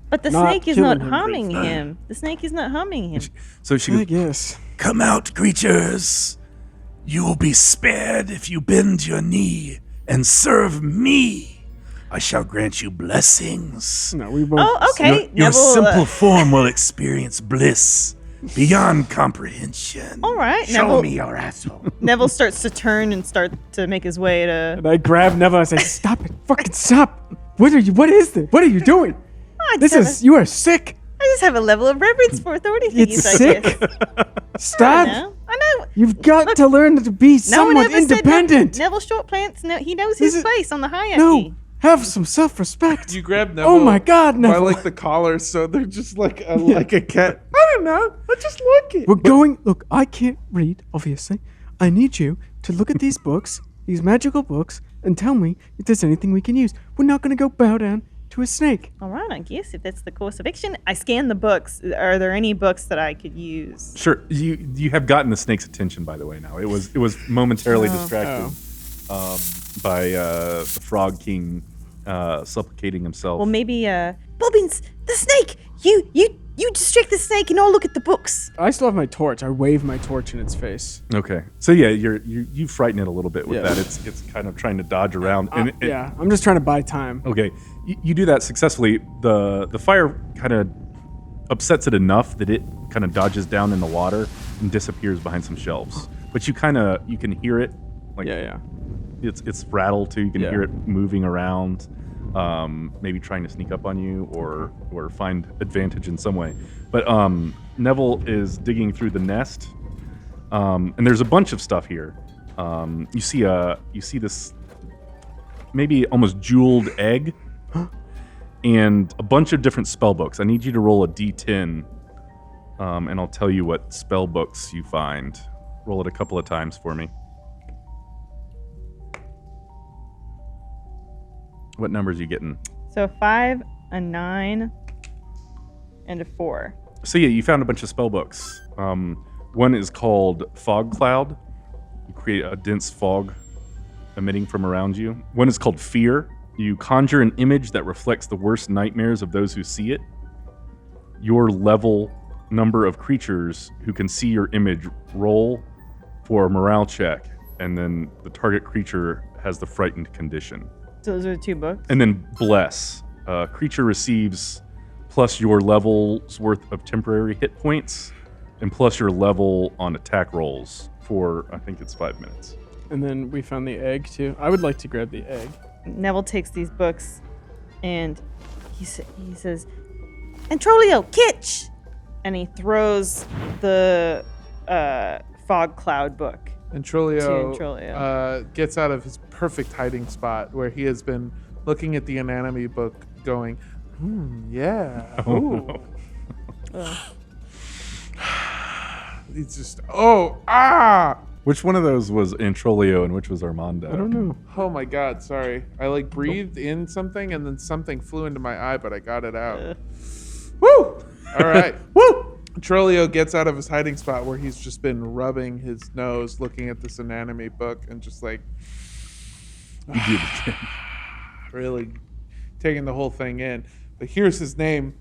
But the
not
snake is
killing
not
him,
harming him. The snake is not harming him.
So she
I
goes,
guess.
Come out, creatures. You will be spared if you bend your knee and serve me. I shall grant you blessings.
No, we won't.
Oh, okay.
Your
Neville,
simple form will experience bliss beyond comprehension.
all right.
Show me your asshole.
Neville starts to turn and start to make his way to.
And I grab Neville and I say, stop it. Fucking stop. What are you doing?
I
This
just have
is, you are sick.
I just have a level of reverence for authority figures.
It's
I
sick.
guess.
Stop.
I know.
You've got to learn to be
No one
somewhat
ever said
independent.
Neville Short Plants. No, he knows his
This is-
place on the hierarchy.
No, have some self-respect.
You grab Neville.
Oh my God,
By
Neville.
like the collar, so they're just like a cat. I don't know. I just looking.
We're going. Look, I can't read, obviously. I need you to look at these books, these magical books, and tell me if there's anything we can use. We're not going to go bow down to a snake.
All right, I guess if that's the course of action, I scan the books. Are there any books that I could use?
Sure. You have gotten the snake's attention, by the way. Now it was momentarily distracted by the Frog King supplicating himself.
Well, maybe Bobbins, the snake. You distract the snake, and I'll look at the books.
I still have my torch. I wave my torch in its face.
Okay. So yeah, you frighten it a little bit with that. It's kind of trying to dodge around.
I'm just trying to buy time.
Okay. You do that successfully. The fire kind of upsets it enough that it kind of dodges down in the water and disappears behind some shelves. But you can hear it. Like it's rattled too. You can hear it moving around. Maybe trying to sneak up on you or find advantage in some way. But Neville is digging through the nest, and there's a bunch of stuff here. You see this maybe almost jeweled egg, and a bunch of different spell books. I need you to roll a d10, and I'll tell you what spell books you find. Roll it a couple of times for me. What numbers are you getting?
So 5, a 9, and a 4.
So yeah, you found a bunch of spell books. One is called Fog Cloud. You create a dense fog emitting from around you. One is called Fear. You conjure an image that reflects the worst nightmares of those who see it. Your level number of creatures who can see your image roll for a morale check, and then the target creature has the frightened condition.
So those are the 2 books.
And then Bless. Creature receives plus your level's worth of temporary hit points and plus your level on attack rolls for, I think it's 5 minutes.
And then we found the egg, too. I would like to grab the egg.
Neville takes these books and he says, Antrolio, catch! And he throws the Fog Cloud book.
And Trolio gets out of his perfect hiding spot where he has been looking at the anatomy book going, yeah.
Oh,
Ooh. He's just,
Which one of those was Antrolio and which was Armando?
I don't know.
Oh my God, sorry. I breathed in something and then something flew into my eye, but I got it out. Woo! All right. Woo! Trolio gets out of his hiding spot where he's just been rubbing his nose, looking at this anatomy book, and just really taking the whole thing in. But hears his name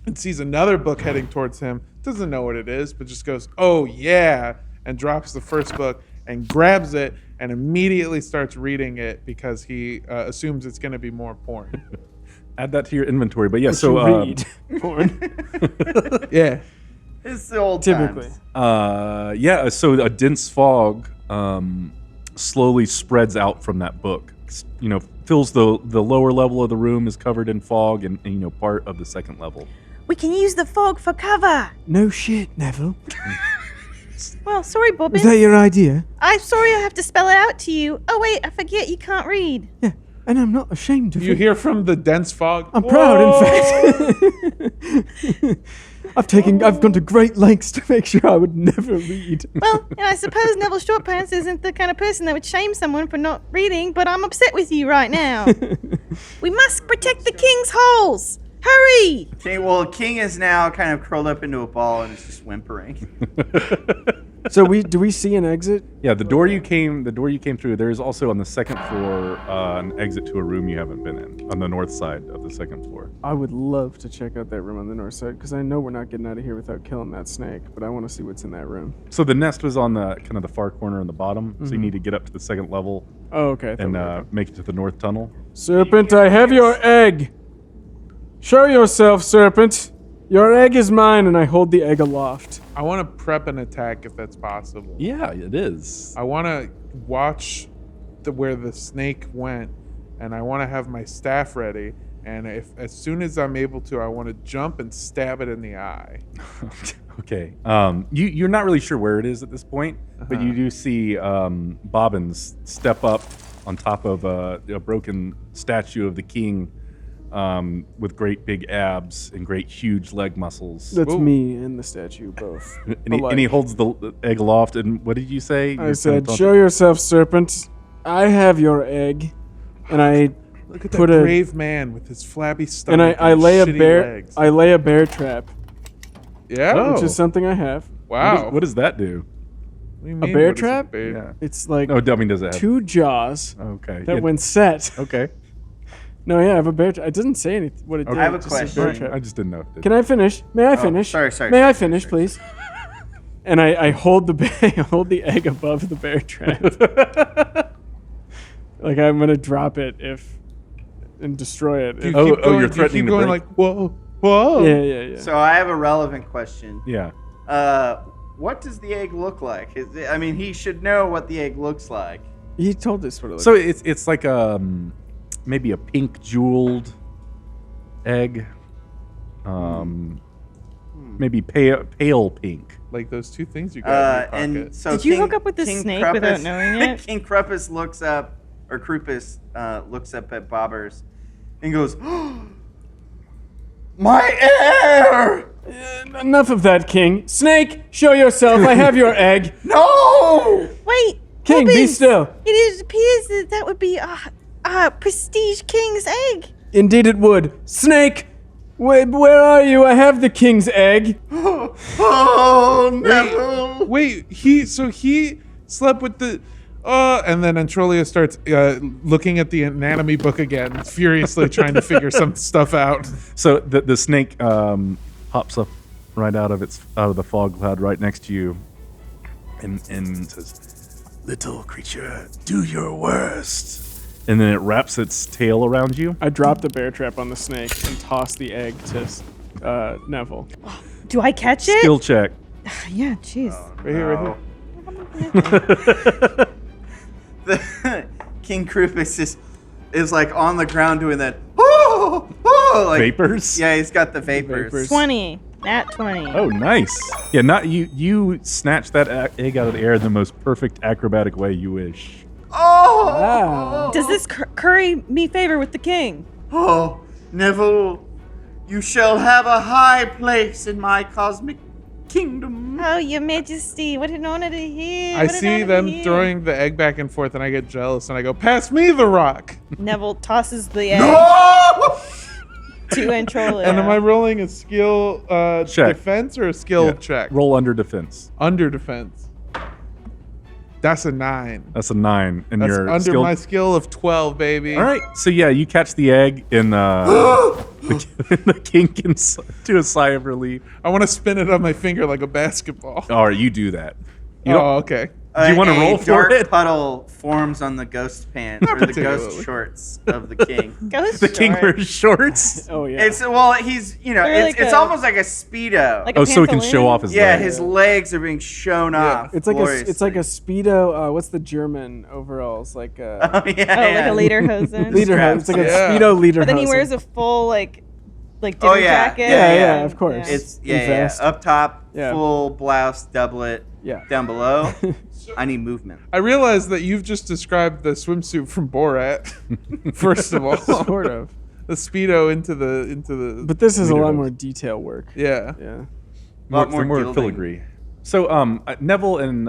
and sees another book heading towards him. Doesn't know what it is, but just goes, "Oh yeah!" and drops the first book and grabs it and immediately starts reading it because he assumes it's going to be more porn.
Add that to your inventory. But yeah,
But
so
you read porn.
Yeah.
It's the old
Typically.
times.
so a dense fog slowly spreads out from that book. Fills the lower level of the room is covered in fog, and part of the second level.
We can use the fog for cover.
No shit, Neville.
Well, sorry,
Was
Bobbins.
that your idea?
I'm sorry I have to spell it out to you. Oh, wait, I forget you can't read.
Yeah, and I'm not ashamed of
You
it.
hear from the dense fog.
I'm proud, in fact. I've gone to great lengths to make sure I would never read.
Well, I suppose Neville Shortpants isn't the kind of person that would shame someone for not reading, but I'm upset with you right now. We must protect the king's holes. Hurry!
Okay, well, King is now kind of curled up into a ball and is just whimpering.
So do we see an exit?
Yeah, the door you came through. There is also on the second floor an exit to a room you haven't been in on the north side of the second floor.
I would love to check out that room on the north side because I know we're not getting out of here without killing that snake, but I want to see what's in that room.
So the nest was on the kind of the far corner on the bottom. So you need to get up to the second level
Oh, okay.
and make it to the north tunnel.
Serpent, I have your egg. Show yourself, Serpent. Your egg is mine, and I hold the egg aloft.
I want to prep an attack if that's possible.
Yeah, it is.
I want to watch where the snake went, and I want to have my staff ready. And as soon as I'm able to, I want to jump and stab it in the eye.
Okay. You're not really sure where it is at this point, but you do see Bobbins step up on top of a broken statue of the king with great big abs and great huge leg muscles.
That's me and the statue both.
And he holds the egg aloft. And what did you say?
I said, show yourself, Serpent. I have your egg, and I
Look at that
put a
brave man with his flabby
and
stomach
I lay a
shitty
bear.
legs.
I lay a bear trap,
Yeah.
Oh.
which is something I have.
Wow.
What does that do?
What do you
A
mean,
bear
what is
trap?
bear-
Yeah.
It's like
Oh, dummy does it have?
2 jaws
Okay.
that
yeah,
when set.
Okay.
No, yeah, I have a bear trap. It doesn't say anything. What it did.
I have a
it just said
question.
bear trap.
I just didn't know. If it did.
Can I finish? May I finish?
sorry,
May I
sorry,
finish,
sorry.
please? And I hold the I hold the egg above the bear trap. Like I'm gonna drop it and destroy it.
You
if-
Oh,
keep going,
you're threatening
you keep
to
going
break-
like, whoa, whoa.
yeah.
So I have a relevant question.
Yeah.
What does the egg look like? I mean, he should know what the egg looks like.
He told us what it looked
So it's like maybe a pink jeweled egg. Maybe pale pink.
Like those 2 things you got in your pocket.
And so
Did you hook up with the snake without knowing it?
King Krupus looks up, or Krupus looks up at Bobbers and goes, "My heir!
Enough of that, King. Snake, show yourself. I have your egg.
No!"
Wait,
King, be
Poppins,
still.
It appears that would be Prestige King's egg.
Indeed it would. Snake, where are you? I have the king's egg.
Oh, Neville!
Wait, he slept with the and then Antrolia starts looking at the anatomy book again, furiously trying to figure some stuff out.
So the snake pops up right out of the fog cloud right next to you, and says,
Little creature, do your worst.
and then it wraps its tail around you.
I drop the bear trap on the snake and toss the egg to Neville.
Do I catch it?
Skill check.
Yeah, jeez.
Right here, right here.
King Krupus is like on the ground doing that. Oh, like,
Vapors?
Yeah, he's got the vapors.
Vapors.
20. Nat 20.
Oh, nice. Yeah, not you. You snatch that egg out of the air in the most perfect acrobatic way you wish.
Oh,
Wow.
Does this curry me favor with the king?
oh, Neville, you shall have a high place in my cosmic kingdom.
Oh, your majesty, what an honor to hear.
I
what an
see
honor
them
to hear.
throwing the egg back and forth, and I get jealous, and I go, "Pass me the rock."
Neville tosses the egg
Oh!
to Antrolia.
And am I rolling a skill
Check.
defense or a skill
Yeah.
check?
Roll under defense.
Under defense. That's a 9.
That's a 9, and
That's
your
under
skill.
my skill of 12, baby.
All right. So yeah, you catch the egg, and the king can do a sigh of relief.
I want to spin it on my finger like a basketball.
All right, you do that. You
Oh,
don't-
okay.
Do you want to roll
a
for
dark
it?
puddle forms on the ghost pants or the
particularly.
ghost shorts of the king.
Ghost
The king
short.
wears shorts.
Oh yeah.
It's he's
They're
it's
like
it's
a-
almost like a speedo.
Like a
Oh, so he can show
pantaloon?
off his
yeah,
leg.
his legs are being shown off.
It's like it's like a
gloriously.
speedo. What's the German overalls? Like
Oh,
a
yeah,
Oh,
yeah.
like a lederhosen.
leader. It's like a
Yeah.
speedo leader.
But then he wears a full like dinner
yeah.
jacket.
Yeah, of course.
It's
And
yeah,
vest.
up top,
Yeah.
full blouse, doublet.
Yeah.
Down below, I need movement.
I realize that you've just described the swimsuit from Borat. First of all,
sort of.
the speedo into the.
But this is a
Leader
lot
hose.
more detail work.
Yeah.
Yeah.
Lot more gilding.
filigree. So Neville and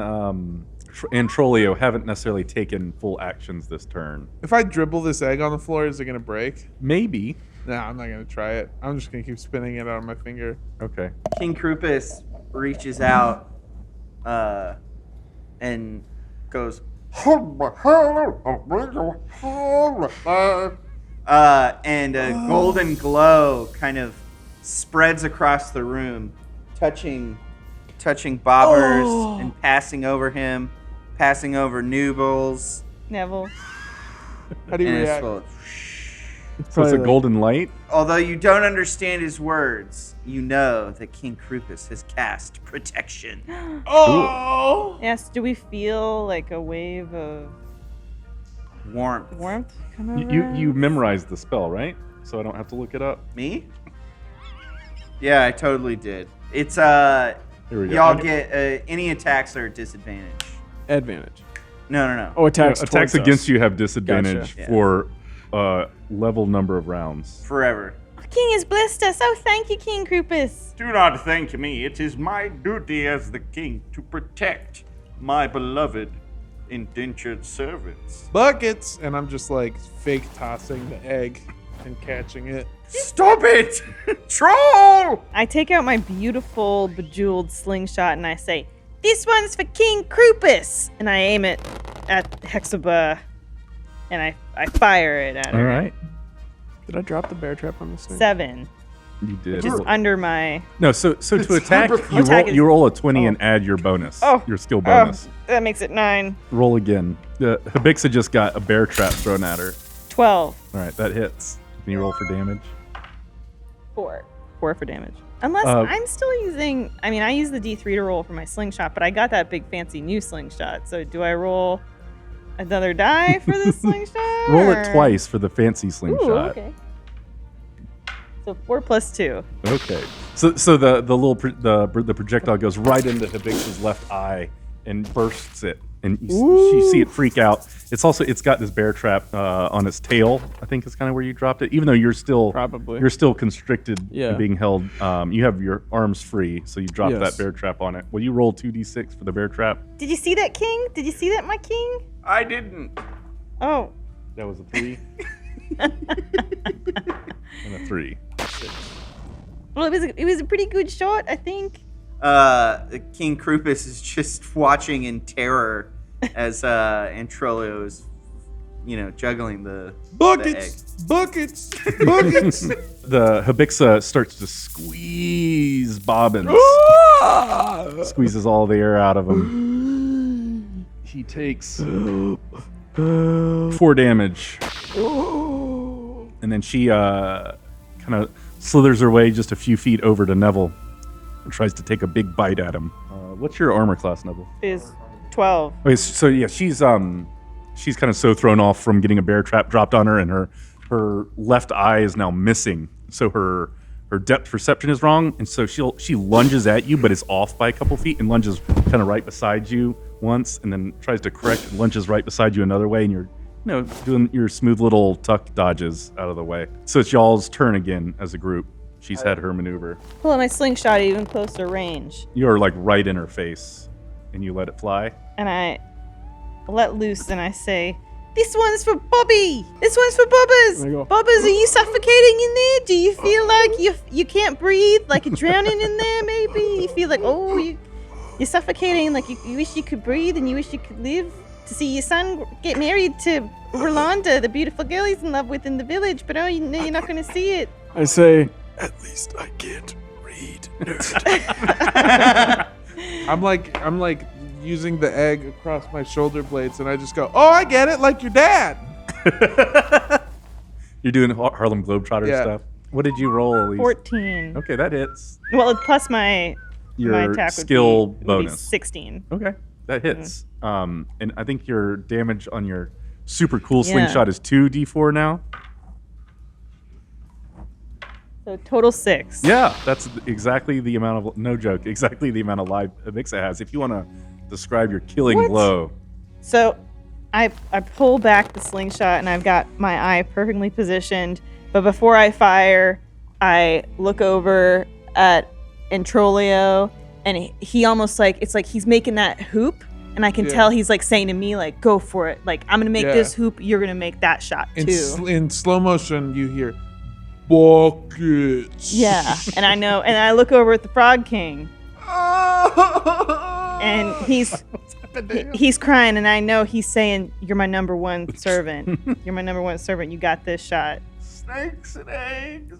Trolio haven't necessarily taken full actions this turn.
If I dribble this egg on the floor, is it gonna break?
Maybe.
No, I'm not gonna try it. I'm just gonna keep spinning it on my finger.
Okay.
King Krupus reaches out and goes, and a golden glow kind of spreads across the room, touching Bobbers and passing over him, passing over Noobles.
Neville.
How do you
And it's
react?
full-
So it's a
Probably like-
golden light.
Although you don't understand his words, you know that King Krupus has cast protection.
Oh!
Yes, do we feel like a wave of
Warmth.
warmth come over?
You memorized the spell, right? So I don't have to look it up.
Me? Yeah, I totally did. It's
Here we go.
y'all get any attacks are disadvantage.
Advantage.
No.
Oh, attacks.
Attacks
towards
against
us.
you have disadvantage
Gotcha.
for level number of rounds.
Forever.
Our king has blessed us. Oh, thank you, King Krupus.
Do not thank me. It is my duty as the king to protect my beloved indentured servants.
Buckets! And I'm just like fake tossing the egg and catching it.
Stop it! Troll!
I take out my beautiful bejeweled slingshot and I say, "This one's for King Krupus!" And I aim it at Hexaba and I fire it at her.
All right.
Did I drop the bear trap on this thing?
7,
You did.
which is under my...
No, so to attack,
Attack is-
you roll a 20 and add your bonus.
Oh.
Your skill bonus.
That makes it 9.
Roll again. Habixa just got a bear trap thrown at her.
12.
All right, that hits. Can you roll for damage?
4 for damage. Unless
Uh,
I'm still using... I mean, I use the D3 to roll for my slingshot, but I got that big fancy new slingshot. So do I roll another die for the slingshot?
Roll
or-
it twice for the fancy slingshot.
Ooh, okay. So 4 plus 2.
Okay. So the little the projectile goes right into Habix's left eye and bursts it, and you see it freak out. It's got this bear trap on its tail. I think is kind of where you dropped it. Even though you're still constricted and being held. You have your arms free, so you dropped that bear trap on it. Will you roll 2d6 for the bear trap?
Did you see that, King? Did you see that, my king?
I didn't.
Oh.
That was a 3 and a 3.
Well, it was a pretty good shot, I think.
King Krupus is just watching in terror as Antrolio is, juggling the
Buckets! Buckets! Buckets!
The Habixa starts to squeeze Bobbins. Squeezes all the air out of him. He takes 4 damage. And then she kind of slithers her way just a few feet over to Neville and tries to take a big bite at him. What's your armor class, Neville?
Is 12.
Okay, so yeah, she's kind of so thrown off from getting a bear trap dropped on her, and her left eye is now missing. So her depth perception is wrong, and so she lunges at you, but is off by a couple feet, and lunges kind of right beside you once, and then tries to correct and lunges right beside you another way, and you're doing your smooth little tuck dodges out of the way. So it's y'all's turn again as a group. She's had her maneuver.
Pull out my slingshot at even closer range.
You're like right in her face, and you let it fly.
And I let loose and I say, "This one's for Bobby! This one's for Bobbers!
There you go.
Bobbers, are you suffocating in there? Do you feel like you can't breathe? Like you're drowning in there, maybe? You feel like, you're suffocating, like you wish you could breathe and you wish you could live to see your son get married to Rolanda, the beautiful girl he's in love with in the village, but you're not going to see it."
I say, at least I can't read.
I'm like using the egg across my shoulder blades, and I just go, "Oh, I get it, like your dad."
You're doing Harlem Globetrotter
Yeah.
stuff. What did you roll, Elise?
14.
Okay, that hits.
Well, plus my attack
skill
would be
bonus.
16.
Okay, that hits. And I think your damage on your super cool slingshot is 2d4 now.
So total 6.
Yeah, that's exactly the amount of, no joke, exactly the amount of life Avixa has. If you want to describe your killing blow.
So I pull back the slingshot and I've got my eye perfectly positioned. But before I fire, I look over at Antrolio, and he almost like, it's like he's making that hoop. And I can tell he's like saying to me, like, "Go for it. Like, I'm going to make this hoop. You're going to make that shot too."
In slow motion, you hear, "Buckets."
Yeah. And I know. And I look over at the Frog King. And he's crying, and I know he's saying, "You're my number one servant. You're my number one servant. You got this shot."
Snakes and eggs.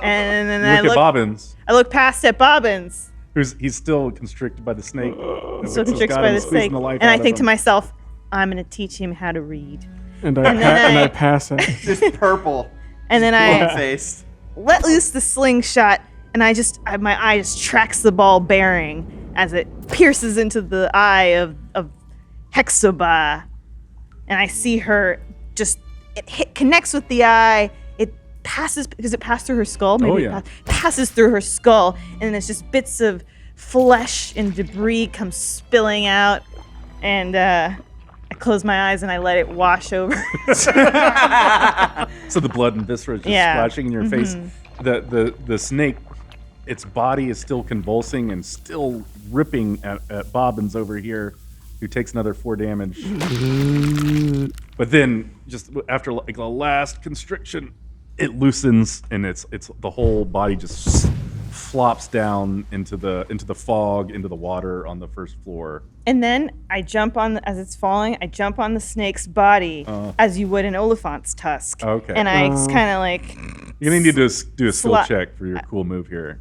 And then
You look at Bobbins,
I look past at Bobbins,
he's still constricted by the snake.
so constricted by the snake, and I think to myself, "I'm going to teach him how to read."
And I pass it.
Just purple.
And then I
Faced.
let loose the slingshot, and my eye just tracks the ball bearing as it pierces into the eye of Hexaba, and I see her just connects with the eye. It passes because it passed through her skull. Maybe it passes through her skull, and then it's just bits of flesh and debris come spilling out, and I close my eyes and I let it wash over.
So the blood and viscera is just splashing in your face. The snake, its body is still convulsing and still ripping at Bobbins over here, who takes another 4 damage. But then, just after like the last constriction, it loosens and it's the whole body just flops down into the fog, into the water on the first floor.
And then I jump on, as it's falling, I jump on the snake's body as you would an Oliphant's tusk.
Okay.
And I just kind of like...
You're going to need to do a skill check for your cool move here.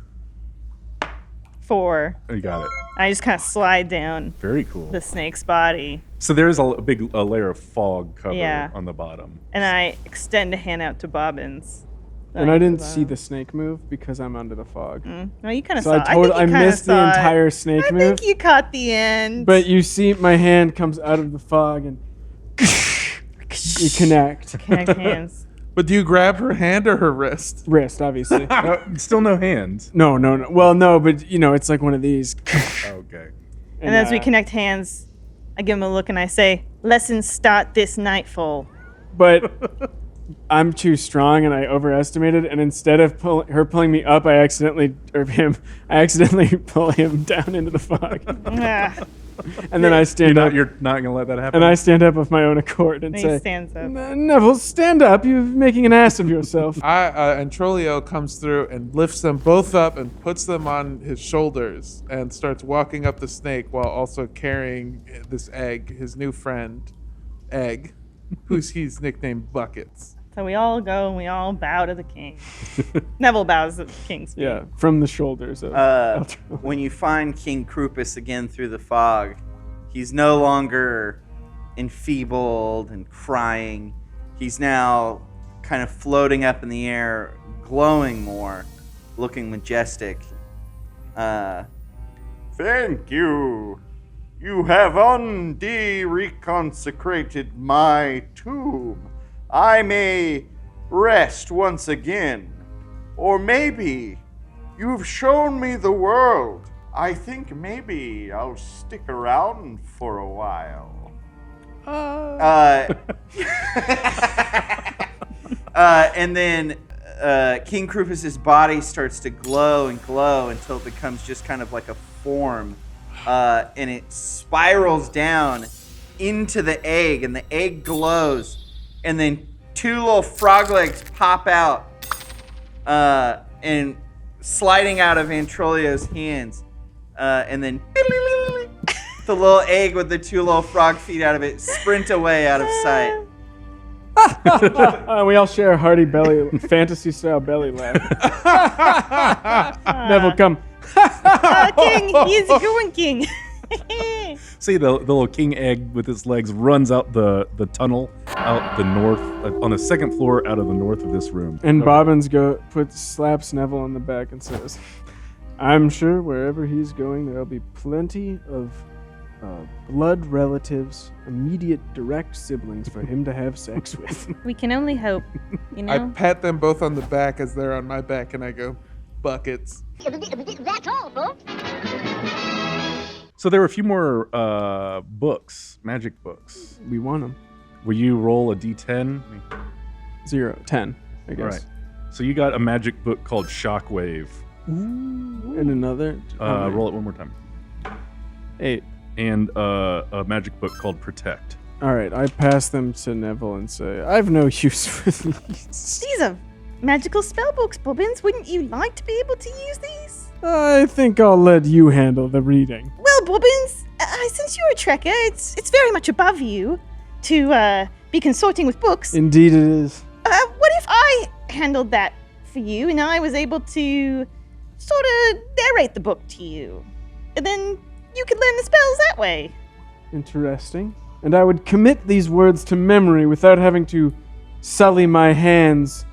4.
Oh, you got it.
I just kind of slide down
Very cool.
the snake's body.
So there is a big layer of fog cover
Yeah.
on the bottom.
And I extend a hand out to Bobbins.
And I didn't see the snake move because I'm under the fog.
No, you kind of
So
saw it.
I missed the entire snake
I
move.
think you caught the end.
But you see my hand comes out of the fog and we connect.
Connect hands.
But do you grab her hand or her wrist?
Wrist, obviously.
Still no hand.
No. Well, no, but it's like one of these.
Okay.
And as we connect hands, I give him a look and I say, "Lessons start this nightfall."
But I'm too strong and I overestimated. And instead of her pulling me up, I accidentally pull him down into the fog.
Ah.
And then I stand up.
You're not going to let that happen?
And I stand up of my own accord and
And
say,
he stands up.
Neville, stand up. You're making an ass of yourself.
And Trolio comes through and lifts them both up and puts them on his shoulders and starts walking up the snake while also carrying this egg, his new friend, Egg, he's nicknamed Buckets.
So we all go and we all bow to the king. Neville bows at the king's feet.
Yeah, from the shoulders of
When you find King Krupus again through the fog, he's no longer enfeebled and crying. He's now kind of floating up in the air, glowing more, looking majestic. Thank you. You have reconsecrated my tomb. I may rest once again. Or maybe you've shown me the world. I think maybe I'll stick around for a while. And then King Krupus's body starts to glow and glow until it becomes just kind of like a form. And it spirals down into the egg, and the egg glows. And then 2 little frog legs pop out and sliding out of Antrolio's hands. And then the little egg with the 2 little frog feet out of it sprint away out of sight.
We all share a hearty fantasy-style belly laugh. Neville, come.
King, he's a good one, King.
See the little king egg with its legs runs out the tunnel out the north on the second floor out of the north of this room.
And Bobbins slaps Neville on the back and says, "I'm sure wherever he's going, there'll be plenty of blood relatives, immediate direct siblings for him to have sex with."
We can only hope, you
I
know?
pat them both on the back as they're on my back, and I go, Buckets.
That's all, folks.
So there were a few more books, magic books.
We want him.
Will you roll a d10?
0, 10, I guess.
Right. So you got a magic book called Shockwave.
And another.
Roll it one more time.
8.
And a magic book called Protect.
All right, I pass them to Neville and say, "I've no use for these."
These are magical spell books, Bobbins. Wouldn't you like to be able to use these?
I think I'll let you handle the reading.
Well, Bobbins, since you're a trekker, it's very much above you to be consorting with books.
Indeed it is.
What if I handled that for you and I was able to sort of narrate the book to you? And then you could learn the spells that way.
Interesting. And I would commit these words to memory without having to sully my hands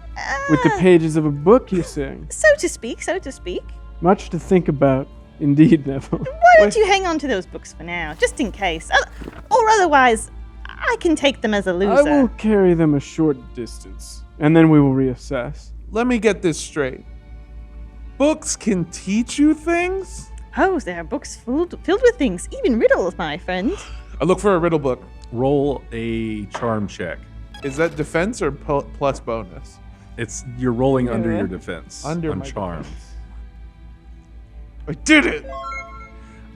with the pages of a book, you're saying?
So to speak, so to speak.
Much to think about, indeed, Neville.
Why don't you hang on to those books for now, just in case? Or otherwise, I can take them as a loser.
I will carry them a short distance, and then we will reassess.
Let me get this straight. Books can teach you things?
Oh, there are books filled with things, even riddles, my friend.
I look for a riddle book.
Roll a charm check.
Is that defense or plus bonus?
You're rolling under your defense
Under
on
my
charm.
defense. I did it!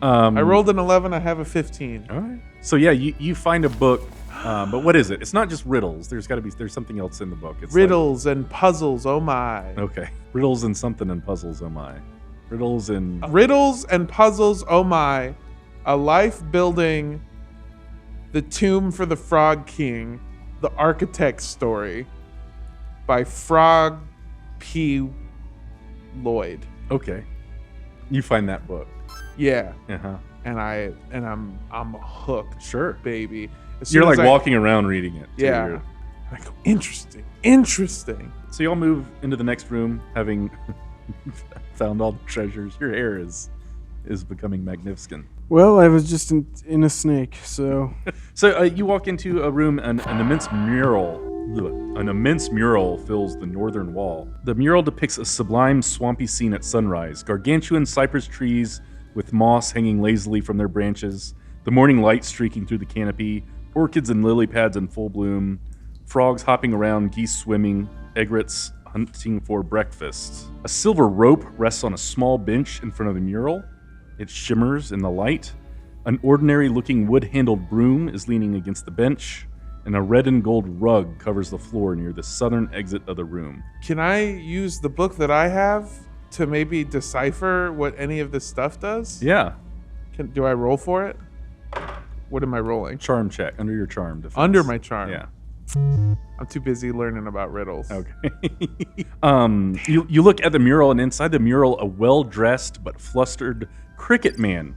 I rolled an 11. I have a 15.
All right. So yeah, you find a book, but what is it? It's not just riddles. There's something else in the book. It's
Riddles and puzzles. Oh my.
Okay. Riddles and something and puzzles. Oh my. Riddles and
puzzles. Oh my. A life building. The Tomb for the Frog King. The Architect's Story. By Frog P. Lloyd.
Okay. You find that book.
Yeah.
Uh-huh.
And I'm hooked.
Sure.
Baby.
You're like walking around reading it. Too.
Yeah. I go, interesting.
So y'all move into the next room, having found all the treasures. Your hair is becoming magnificent.
Well, I was just in a snake, so...
So you walk into a room, and an immense mural fills the northern wall. The mural depicts a sublime swampy scene at sunrise. Gargantuan cypress trees with moss hanging lazily from their branches, the morning light streaking through the canopy, orchids and lily pads in full bloom, frogs hopping around, geese swimming, egrets hunting for breakfast. A silver rope rests on a small bench in front of the mural. It shimmers in the light. An ordinary-looking wood-handled broom is leaning against the bench, and a red and gold rug covers the floor near the southern exit of the room.
Can I use the book that I have to maybe decipher what any of this stuff does?
Yeah.
Do I roll for it? What am I rolling?
Charm check, under your charm defense.
Under my charm.
Yeah.
I'm too busy learning about riddles.
Okay. You look at the mural, and inside the mural, a well-dressed but flustered cricket man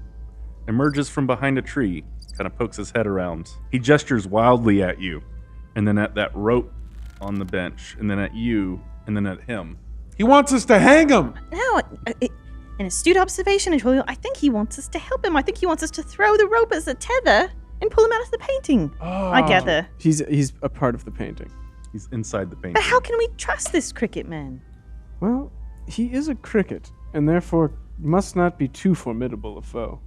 emerges from behind a tree, kind of pokes his head around. He gestures wildly at you, and then at that rope on the bench, and then at you, and then at him.
He wants us to hang him!
No, an astute observation, Antonio. I think he wants us to help him. I think he wants us to throw the rope as a tether and pull him out of the painting.
Oh.
I gather.
He's a part of the painting.
He's inside the painting.
But how can we trust this cricket man?
Well, he is a cricket, and therefore must not be too formidable a foe.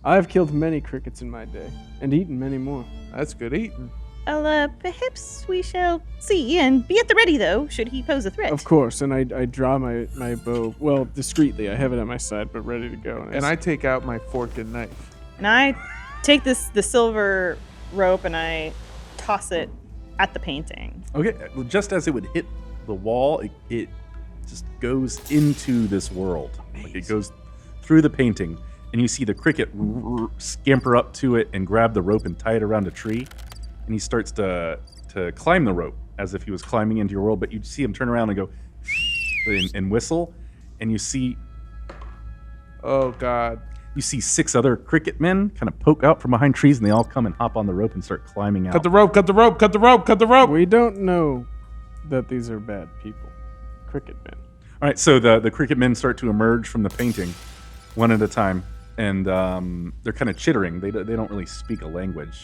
I have killed many crickets in my day, and eaten many more.
That's good eating.
Well, perhaps we shall see, and be at the ready, though, should he pose a threat.
Of course, and I draw my bow, well, discreetly. I have it at my side, but ready to go.
And I take out my fork and knife.
And I take the silver rope and I toss it at the painting.
Okay, just as it would hit the wall, it just goes into this world. Like it goes through the painting, and you see the cricket scamper up to it and grab the rope and tie it around a tree. And he starts to climb the rope as if he was climbing into your world, but you see him turn around and go and whistle, and you see...
Oh, God.
You see 6 other cricket men kind of poke out from behind trees, and they all come and hop on the rope and start climbing out.
Cut the rope, cut the rope, cut the rope, cut the rope!
We don't know that these are bad people. Cricket men.
All right, so the cricket men start to emerge from the painting one at a time, and they're kind of chittering. They don't really speak a language.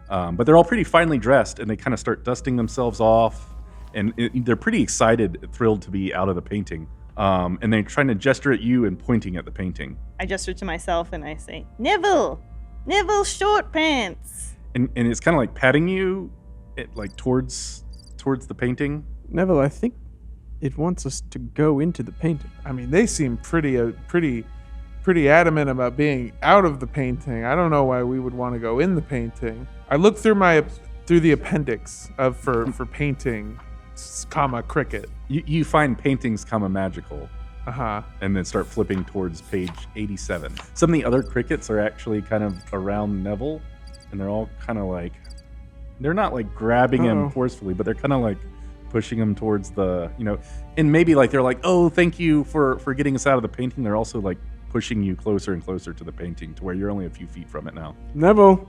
But they're all pretty finely dressed, and they kind of start dusting themselves off, and they're pretty excited, thrilled to be out of the painting. And they're trying to gesture at you and pointing at the painting.
I gesture to myself and I say, Neville Short Pants.
And it's kind of like patting you, towards the painting.
Neville, I think it wants us to go into the painting.
I mean, they seem pretty adamant about being out of the painting. I don't know why we would want to go in the painting. I look through the appendix for painting, comma cricket.
You find paintings, comma magical.
Uh-huh.
And then start flipping towards page 87. Some of the other crickets are actually kind of around Neville, and they're all kind of like, they're not like grabbing him forcefully, but they're kind of like pushing him towards the, and maybe like they're like, oh, thank you for getting us out of the painting. They're also like pushing you closer and closer to the painting to where you're only a few feet from it now.
Neville,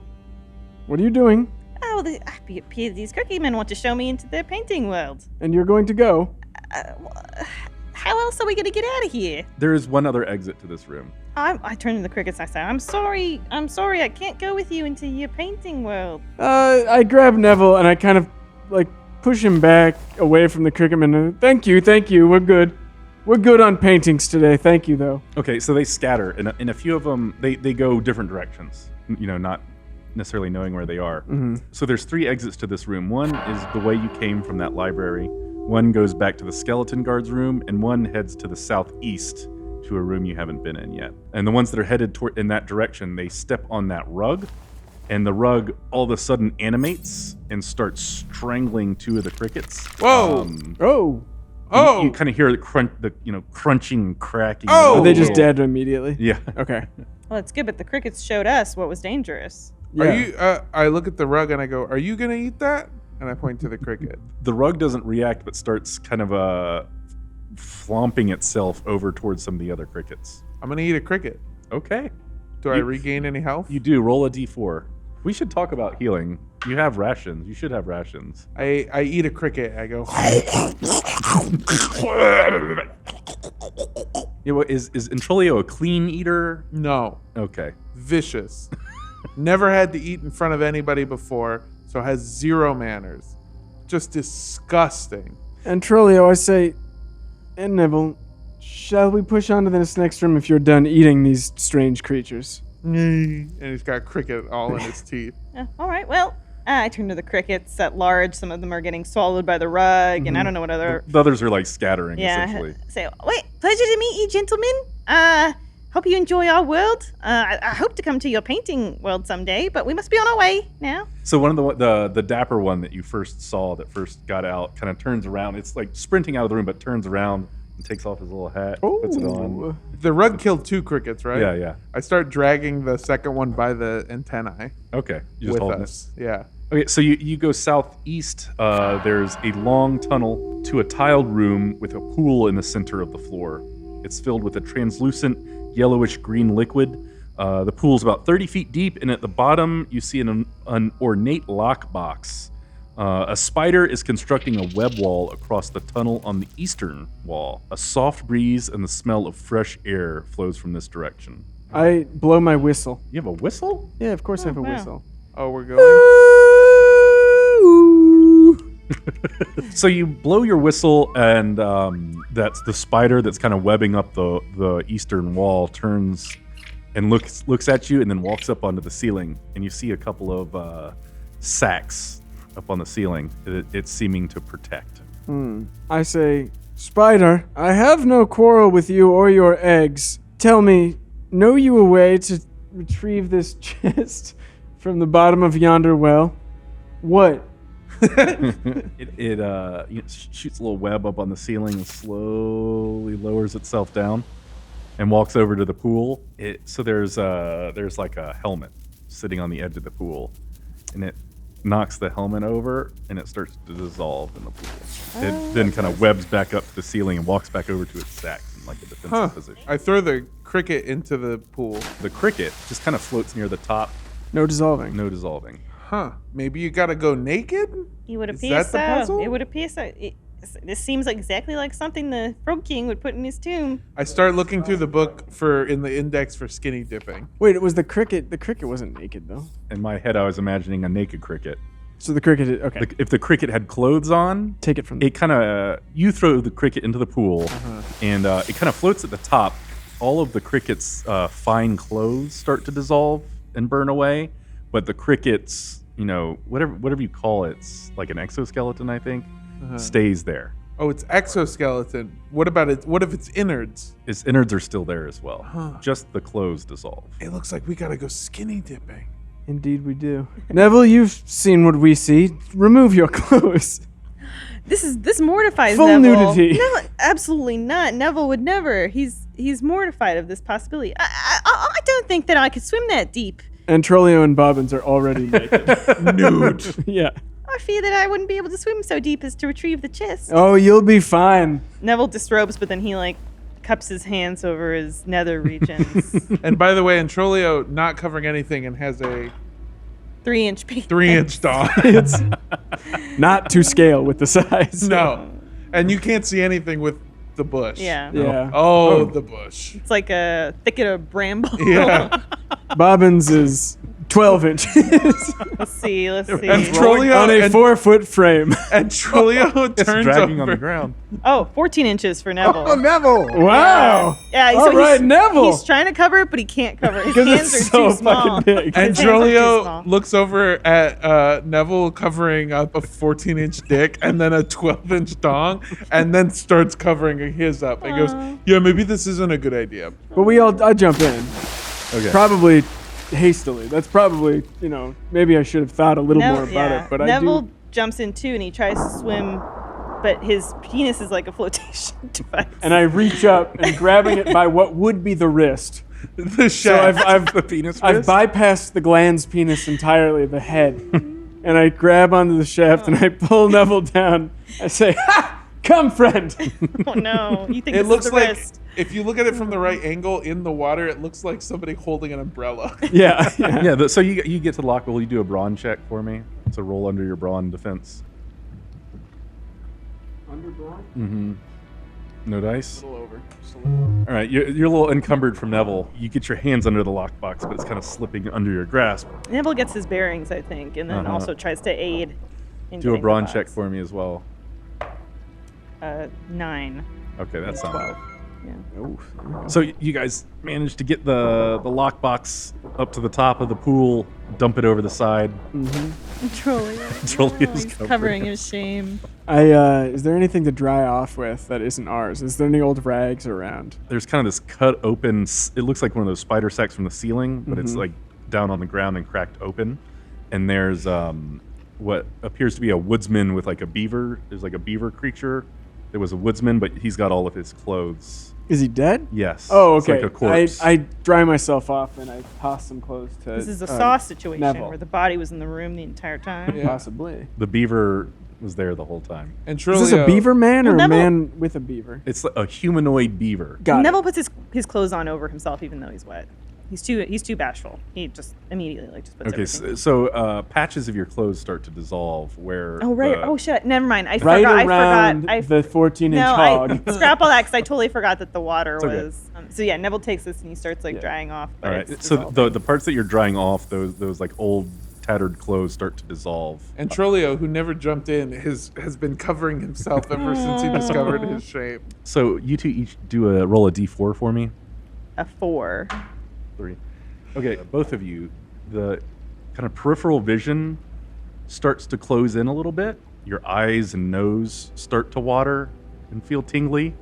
what are you doing?
Oh, it appears these cricket men want to show me into their painting world.
And you're going to go?
How else are we going to get out of here?
There is one other exit to this room.
I turn to the crickets and I say, I'm sorry, I can't go with you into your painting world.
I grab Neville and I kind of like push him back away from the cricket man. Thank you, we're good. We're good on paintings today, thank you though.
Okay, so they scatter, and a few of them, they go different directions, not necessarily knowing where they are.
Mm-hmm.
So there's 3 exits to this room. One is the way you came from that library. One goes back to the skeleton guard's room, and one heads to the southeast to a room you haven't been in yet. And the ones that are headed toward in that direction, they step on that rug, and the rug all of a sudden animates and starts strangling two of the crickets.
Whoa!
Oh,
You kind of hear the crunching, cracking.
Oh!
are they just dead immediately?
Yeah.
Okay.
Well, it's good, but the crickets showed us what was dangerous.
Yeah.
Are you? I look at the rug and I go, "Are you gonna eat that?" And I point to the cricket.
The rug doesn't react, but starts kind of flomping itself over towards some of the other crickets.
I'm gonna eat a cricket.
Okay.
Do I regain any health?
You do. Roll a d4. We should talk about healing. You have rations. You should have rations.
I eat a cricket. I go.
Yeah, well, is Introlio a clean eater?
No,
Okay.
vicious. Never had to eat in front of anybody before, so has zero manners. Just disgusting.
And Trolio, I say, and Neville, shall we push on to this next room if you're done eating these strange creatures?
And he's got cricket all in his teeth.
All right, well, I turn to the crickets at large. Some of them are getting swallowed by the rug, and I don't know what other...
The others are like scattering,
Yeah,
essentially.
say, wait, pleasure to meet you, gentlemen. Hope you enjoy our world. I hope to come to your painting world someday, but we must be on our way now.
So one of the dapper one that you first saw that first got out kind of turns around. It's like sprinting out of the room, but turns around and takes off his little hat, puts it on.
The rug killed 2 crickets, right?
Yeah.
I start dragging the second one by the antennae
Okay. You just
with
holding
us. Yeah.
Okay, so you go southeast. There's a long tunnel to a tiled room with a pool in the center of the floor. It's filled with a translucent yellowish green liquid. The pool's about 30 feet deep, and at the bottom you see an ornate lockbox. A spider is constructing a web wall across the tunnel on the eastern wall. A soft breeze and the smell of fresh air flows from this direction.
I blow my whistle.
You have a whistle?
Yeah, of course I have a
wow.
whistle.
Oh, we're going.
So you blow your whistle, and that's the spider that's kind of webbing up the eastern wall turns and looks at you, and then walks up onto the ceiling, and you see a couple of sacks up on the ceiling that it's seeming to protect.
I say, Spider, I have no quarrel with you or your eggs. Tell me, know you a way to retrieve this chest from the bottom of yonder well? What?
It shoots a little web up on the ceiling and slowly lowers itself down and walks over to the pool. So there's like a helmet sitting on the edge of the pool, and it knocks the helmet over and it starts to dissolve in the pool. It then kind of webs back up to the ceiling and walks back over to its sack in like a defensive position.
I throw the cricket into the pool.
The cricket just kind of floats near the top,
No dissolving.
no dissolving.
Maybe you gotta go naked?
It would
Is
appear
that
so.
the puzzle?
It would appear so. This seems exactly like something the Frog King would put in his tomb.
I start looking through the book in the index for skinny dipping.
Wait, it was the cricket. The cricket wasn't naked, though.
In my head, I was imagining a naked cricket.
So the cricket, okay.
If the cricket had clothes on,
Take it from
it kind of you throw the cricket into the pool, and it kind of floats at the top. All of the cricket's fine clothes start to dissolve and burn away, but the cricket's whatever you call it, it's like an exoskeleton, I think, stays there.
Oh, it's exoskeleton. What about it? What if it's innards?
Its innards are still there as well. Just the clothes dissolve.
It looks like we gotta go skinny dipping.
Indeed we do. Neville, you've seen what we see. Remove your clothes.
This mortifies
Full
Neville.
nudity.
No, absolutely not. Neville would never. He's mortified of this possibility. I don't think that I could swim that deep.
And Trolio and Bobbins are already naked.
Nude.
Yeah.
I fear that I wouldn't be able to swim so deep as to retrieve the chest.
Oh, you'll be fine.
Neville disrobes, but then he cups his hands over his nether regions.
And by the way, Introlio not covering anything and has a
3-inch penis.
3-inch dog.
It's not to scale with the size.
No. And you can't see anything with the bush.
Yeah.
Yeah.
Oh, the bush.
It's like a thicket of bramble.
Yeah.
Bobbins is 12 inches.
Let's see.
And
on
Trolio
a 4-foot frame.
and Trolio
It's
turns
dragging
over.
on the ground.
Oh, 14 inches for Neville.
Oh, Neville.
Wow.
Yeah,
All right, Neville.
He's trying to cover it, but he can't cover it. His
Because
hands
it's
are
so
too small.
fucking big.
And
His hands are too
Trolio
small.
looks over at Neville covering up a 14-inch dick and then a 12-inch dong, and then starts covering his up. And goes, "Yeah, maybe this isn't a good idea."
But I jump in.
Okay.
Probably hastily. That's probably, maybe I should have thought a little more about it. But
Neville
I do.
jumps in too, and he tries to swim, but his penis is like a flotation device.
And I reach up and grabbing it by what would be the wrist.
The
So
shaft.
I've
The penis
I've
wrist?
bypassed the gland's penis entirely, the head. And I grab onto the shaft and I pull Neville down. I say, "Ha! Come, friend."
Oh no! You think
It
this
looks
is the
like,
wrist?
if you look at it from the right angle in the water, it looks like somebody holding an umbrella.
Yeah.
Yeah, so you get to the lock. Will you do a brawn check for me? It's a roll under your brawn defense.
Under brawn?
Mm-hmm. No dice?
A little over.
All right, you're a little encumbered from Neville. You get your hands under the lockbox, but it's kind of slipping under your grasp.
Neville gets his bearings, I think, and then
Uh-huh.
also tries to aid. In
Do a
getting the
brawn
box.
check for me as well.
9.
Okay, that's
12. Yeah.
So you guys managed to get the lockbox up to the top of the pool, dump it over the side.
Trolleo's
He's
covering his shame.
Is there anything to dry off with that isn't ours? Is there any old rags around?
There's kind of this cut open. It looks like one of those spider sacks from the ceiling, but it's like down on the ground and cracked open. And there's what appears to be a woodsman with like a beaver. There's like a beaver creature. There was a woodsman, but he's got all of his clothes.
Is he dead?
Yes.
Oh,
It's
okay.
like a corpse.
I dry myself off and I toss some clothes to.
This is a Saw situation
Neville.
where the body was in the room the entire time.
Yeah.
Possibly.
The beaver was there the whole time.
And
Is
Trolio,
this a beaver man or
Well,
a
Neville-
man with a beaver?
It's a humanoid beaver.
Got it.
Neville puts his clothes on over himself, even though he's wet. He's too bashful. He just immediately just puts
Okay,
everything.
so patches of your clothes start to dissolve where.
Oh right.
the-
Oh shit. Never mind. I
Right
forgot.
around
I
the 14-inch
no,
hog.
I scrap all that because I totally forgot that the water
okay.
was. So yeah, Neville takes this and he starts like drying off. But
All right.
it's
So
dissolving.
the parts that you're drying off, those like old tattered clothes start to dissolve.
and Trolio, who never jumped in, has been covering himself ever since he discovered his shape.
So you two each do a roll a d4 for me.
a 4.
3. Okay, both of you, the kind of peripheral vision starts to close in a little bit. Your eyes and nose start to water and feel tingly.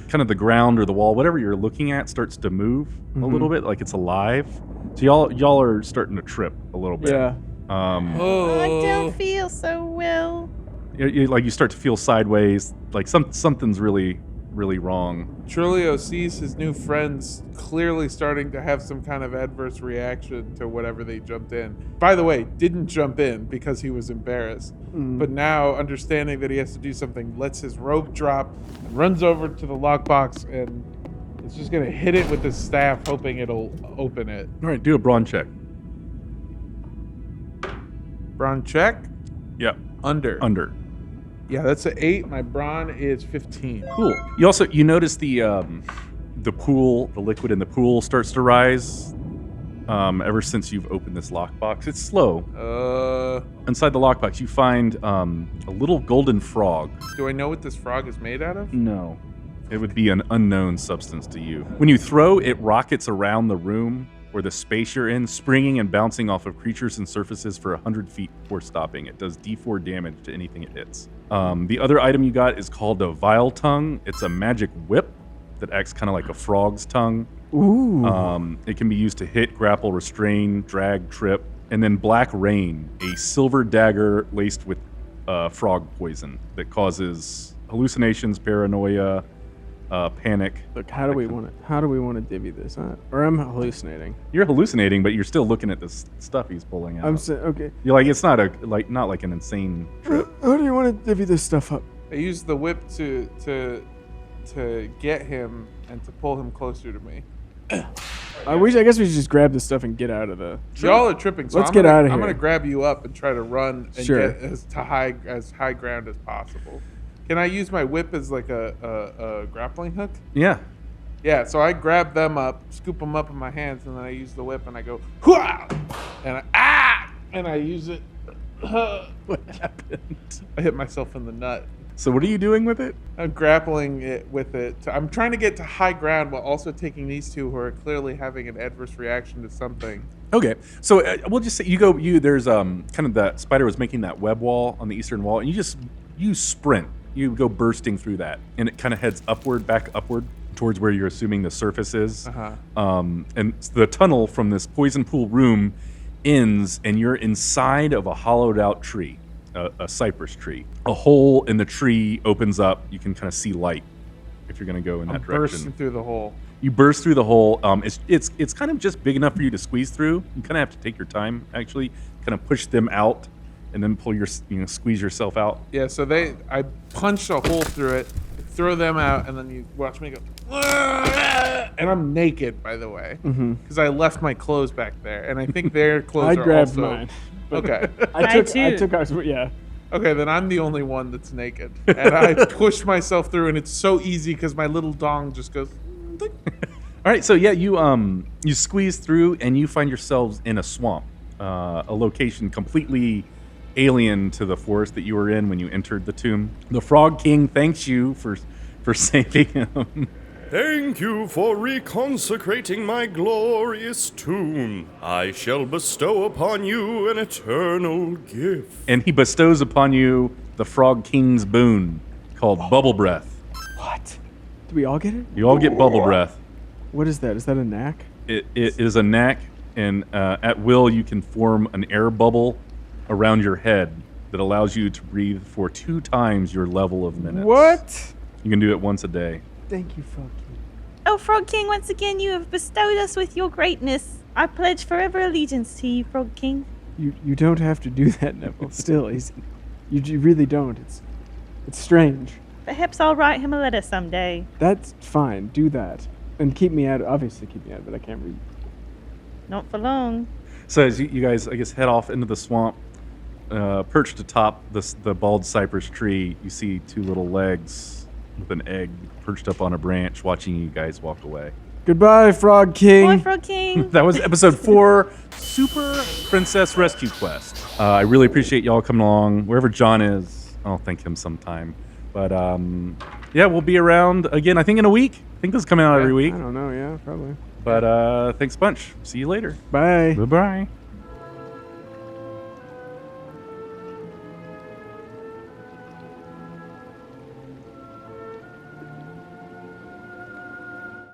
Kind of the ground or the wall, whatever you're looking at, starts to move a little bit, like it's alive. So y'all are starting to trip a little bit.
Yeah.
I don't feel so well.
You start to feel sideways, like something's really wrong.
Trolio sees his new friends clearly starting to have some kind of adverse reaction to whatever they jumped in. By the way, didn't jump in because he was embarrassed. But now, understanding that he has to do something, lets his rope drop and runs over to the lockbox and is just going to hit it with his staff, hoping it'll open it.
All right, do a brawn check.
Brawn check.
Yeah,
Under. Yeah, that's an 8. My brawn is 15.
Cool. You notice the pool, the liquid in the pool starts to rise. Ever since you've opened this lockbox, it's slow. Inside the lockbox, you find a little golden frog.
Do I know what this frog is made out of?
No, it would be an unknown substance to you. When you throw, it rockets around the room or the space you're in, springing and bouncing off of creatures and surfaces for 100 feet before stopping. It does D4 damage to anything it hits. The other item you got is called a Vile Tongue. It's a magic whip that acts kind of like a frog's tongue.
Ooh.
It can be used to hit, grapple, restrain, drag, trip. And then Black Rain, a silver dagger laced with frog poison that causes hallucinations, paranoia, panic.
Look, how do we want to divvy this? Or I'm hallucinating.
You're hallucinating, but you're still looking at this stuff he's pulling out.
I'm saying, okay.
You're like, it's not like an insane trip.
How do you want to divvy this stuff up?
I used the whip to get him and to pull him closer to me.
I guess we should just grab this stuff and get out of the.
Y'all are tripping. So
Let's
I'm
get
gonna-
outta
I'm
here.
gonna grab you up and try to run and
Sure.
get as high ground as possible. Can I use my whip as like a grappling hook?
Yeah.
Yeah, so I grab them up, scoop them up in my hands, and then I use the whip and I go, "Hua!" And I use it.
What happened?
I hit myself in the nut.
So what are you doing with it?
I'm grappling it with it. I'm trying to get to high ground while also taking these two who are clearly having an adverse reaction to something.
Okay, so we'll just say there's kind of that spider was making that web wall on the eastern wall, and you sprint. You go bursting through that, and it kind of heads back upward towards where you're assuming the surface is. And the tunnel from this poison pool room ends, and you're inside of a hollowed out tree, a cypress tree. A hole in the tree opens up. You can kind of see light if you're going to go in that direction.
Bursting through the hole.
You burst through the hole. It's kind of just big enough for you to squeeze through. You kind of have to take your time, actually, kind of push them out, and then squeeze yourself out.
Yeah, so I punch a hole through it, throw them out, and then you watch me go, and I'm naked, by the way, because I left my clothes back there, and I think their clothes
I
are
grabbed
also...
mine.
Okay.
I took ours. Yeah.
Okay, then I'm the only one that's naked, and I push myself through, and it's so easy because my little dong just goes...
All right, so yeah, you squeeze through, and you find yourselves in a swamp, a location completely alien to the forest that you were in when you entered the tomb. The Frog King thanks you for saving him.
Thank you for reconsecrating my glorious tomb. I shall bestow upon you an eternal gift.
And he bestows upon you the Frog King's boon called Bubble Breath.
What? Do we all get it?
You all get Bubble Breath.
What is that? Is that a knack?
It is a knack, and at will you can form an air bubble around your head that allows you to breathe for 2 times your level of minutes.
What?
You can do it once a day.
Thank you, Frog King.
Oh, Frog King, once again you have bestowed us with your greatness. I pledge forever allegiance to you, Frog King.
You don't have to do that, Neville. Still, you really don't. It's strange.
Perhaps I'll write him a letter someday.
That's fine. Do that. And keep me out. Obviously, keep me out, but I can't read.
Not for long.
So as you guys, I guess, head off into the swamp, perched atop the bald cypress tree, you see 2 little legs with an egg perched up on a branch, watching you guys walk away.
Goodbye, Frog King.
Bye, Frog King.
That was episode 4, Super Princess Rescue Quest. I really appreciate y'all coming along. Wherever John is, I'll thank him sometime. But yeah, we'll be around again, I think in a week. I think this is coming out every week.
I don't know. Yeah, probably.
But thanks a bunch. See you later.
Bye.
Bye-bye.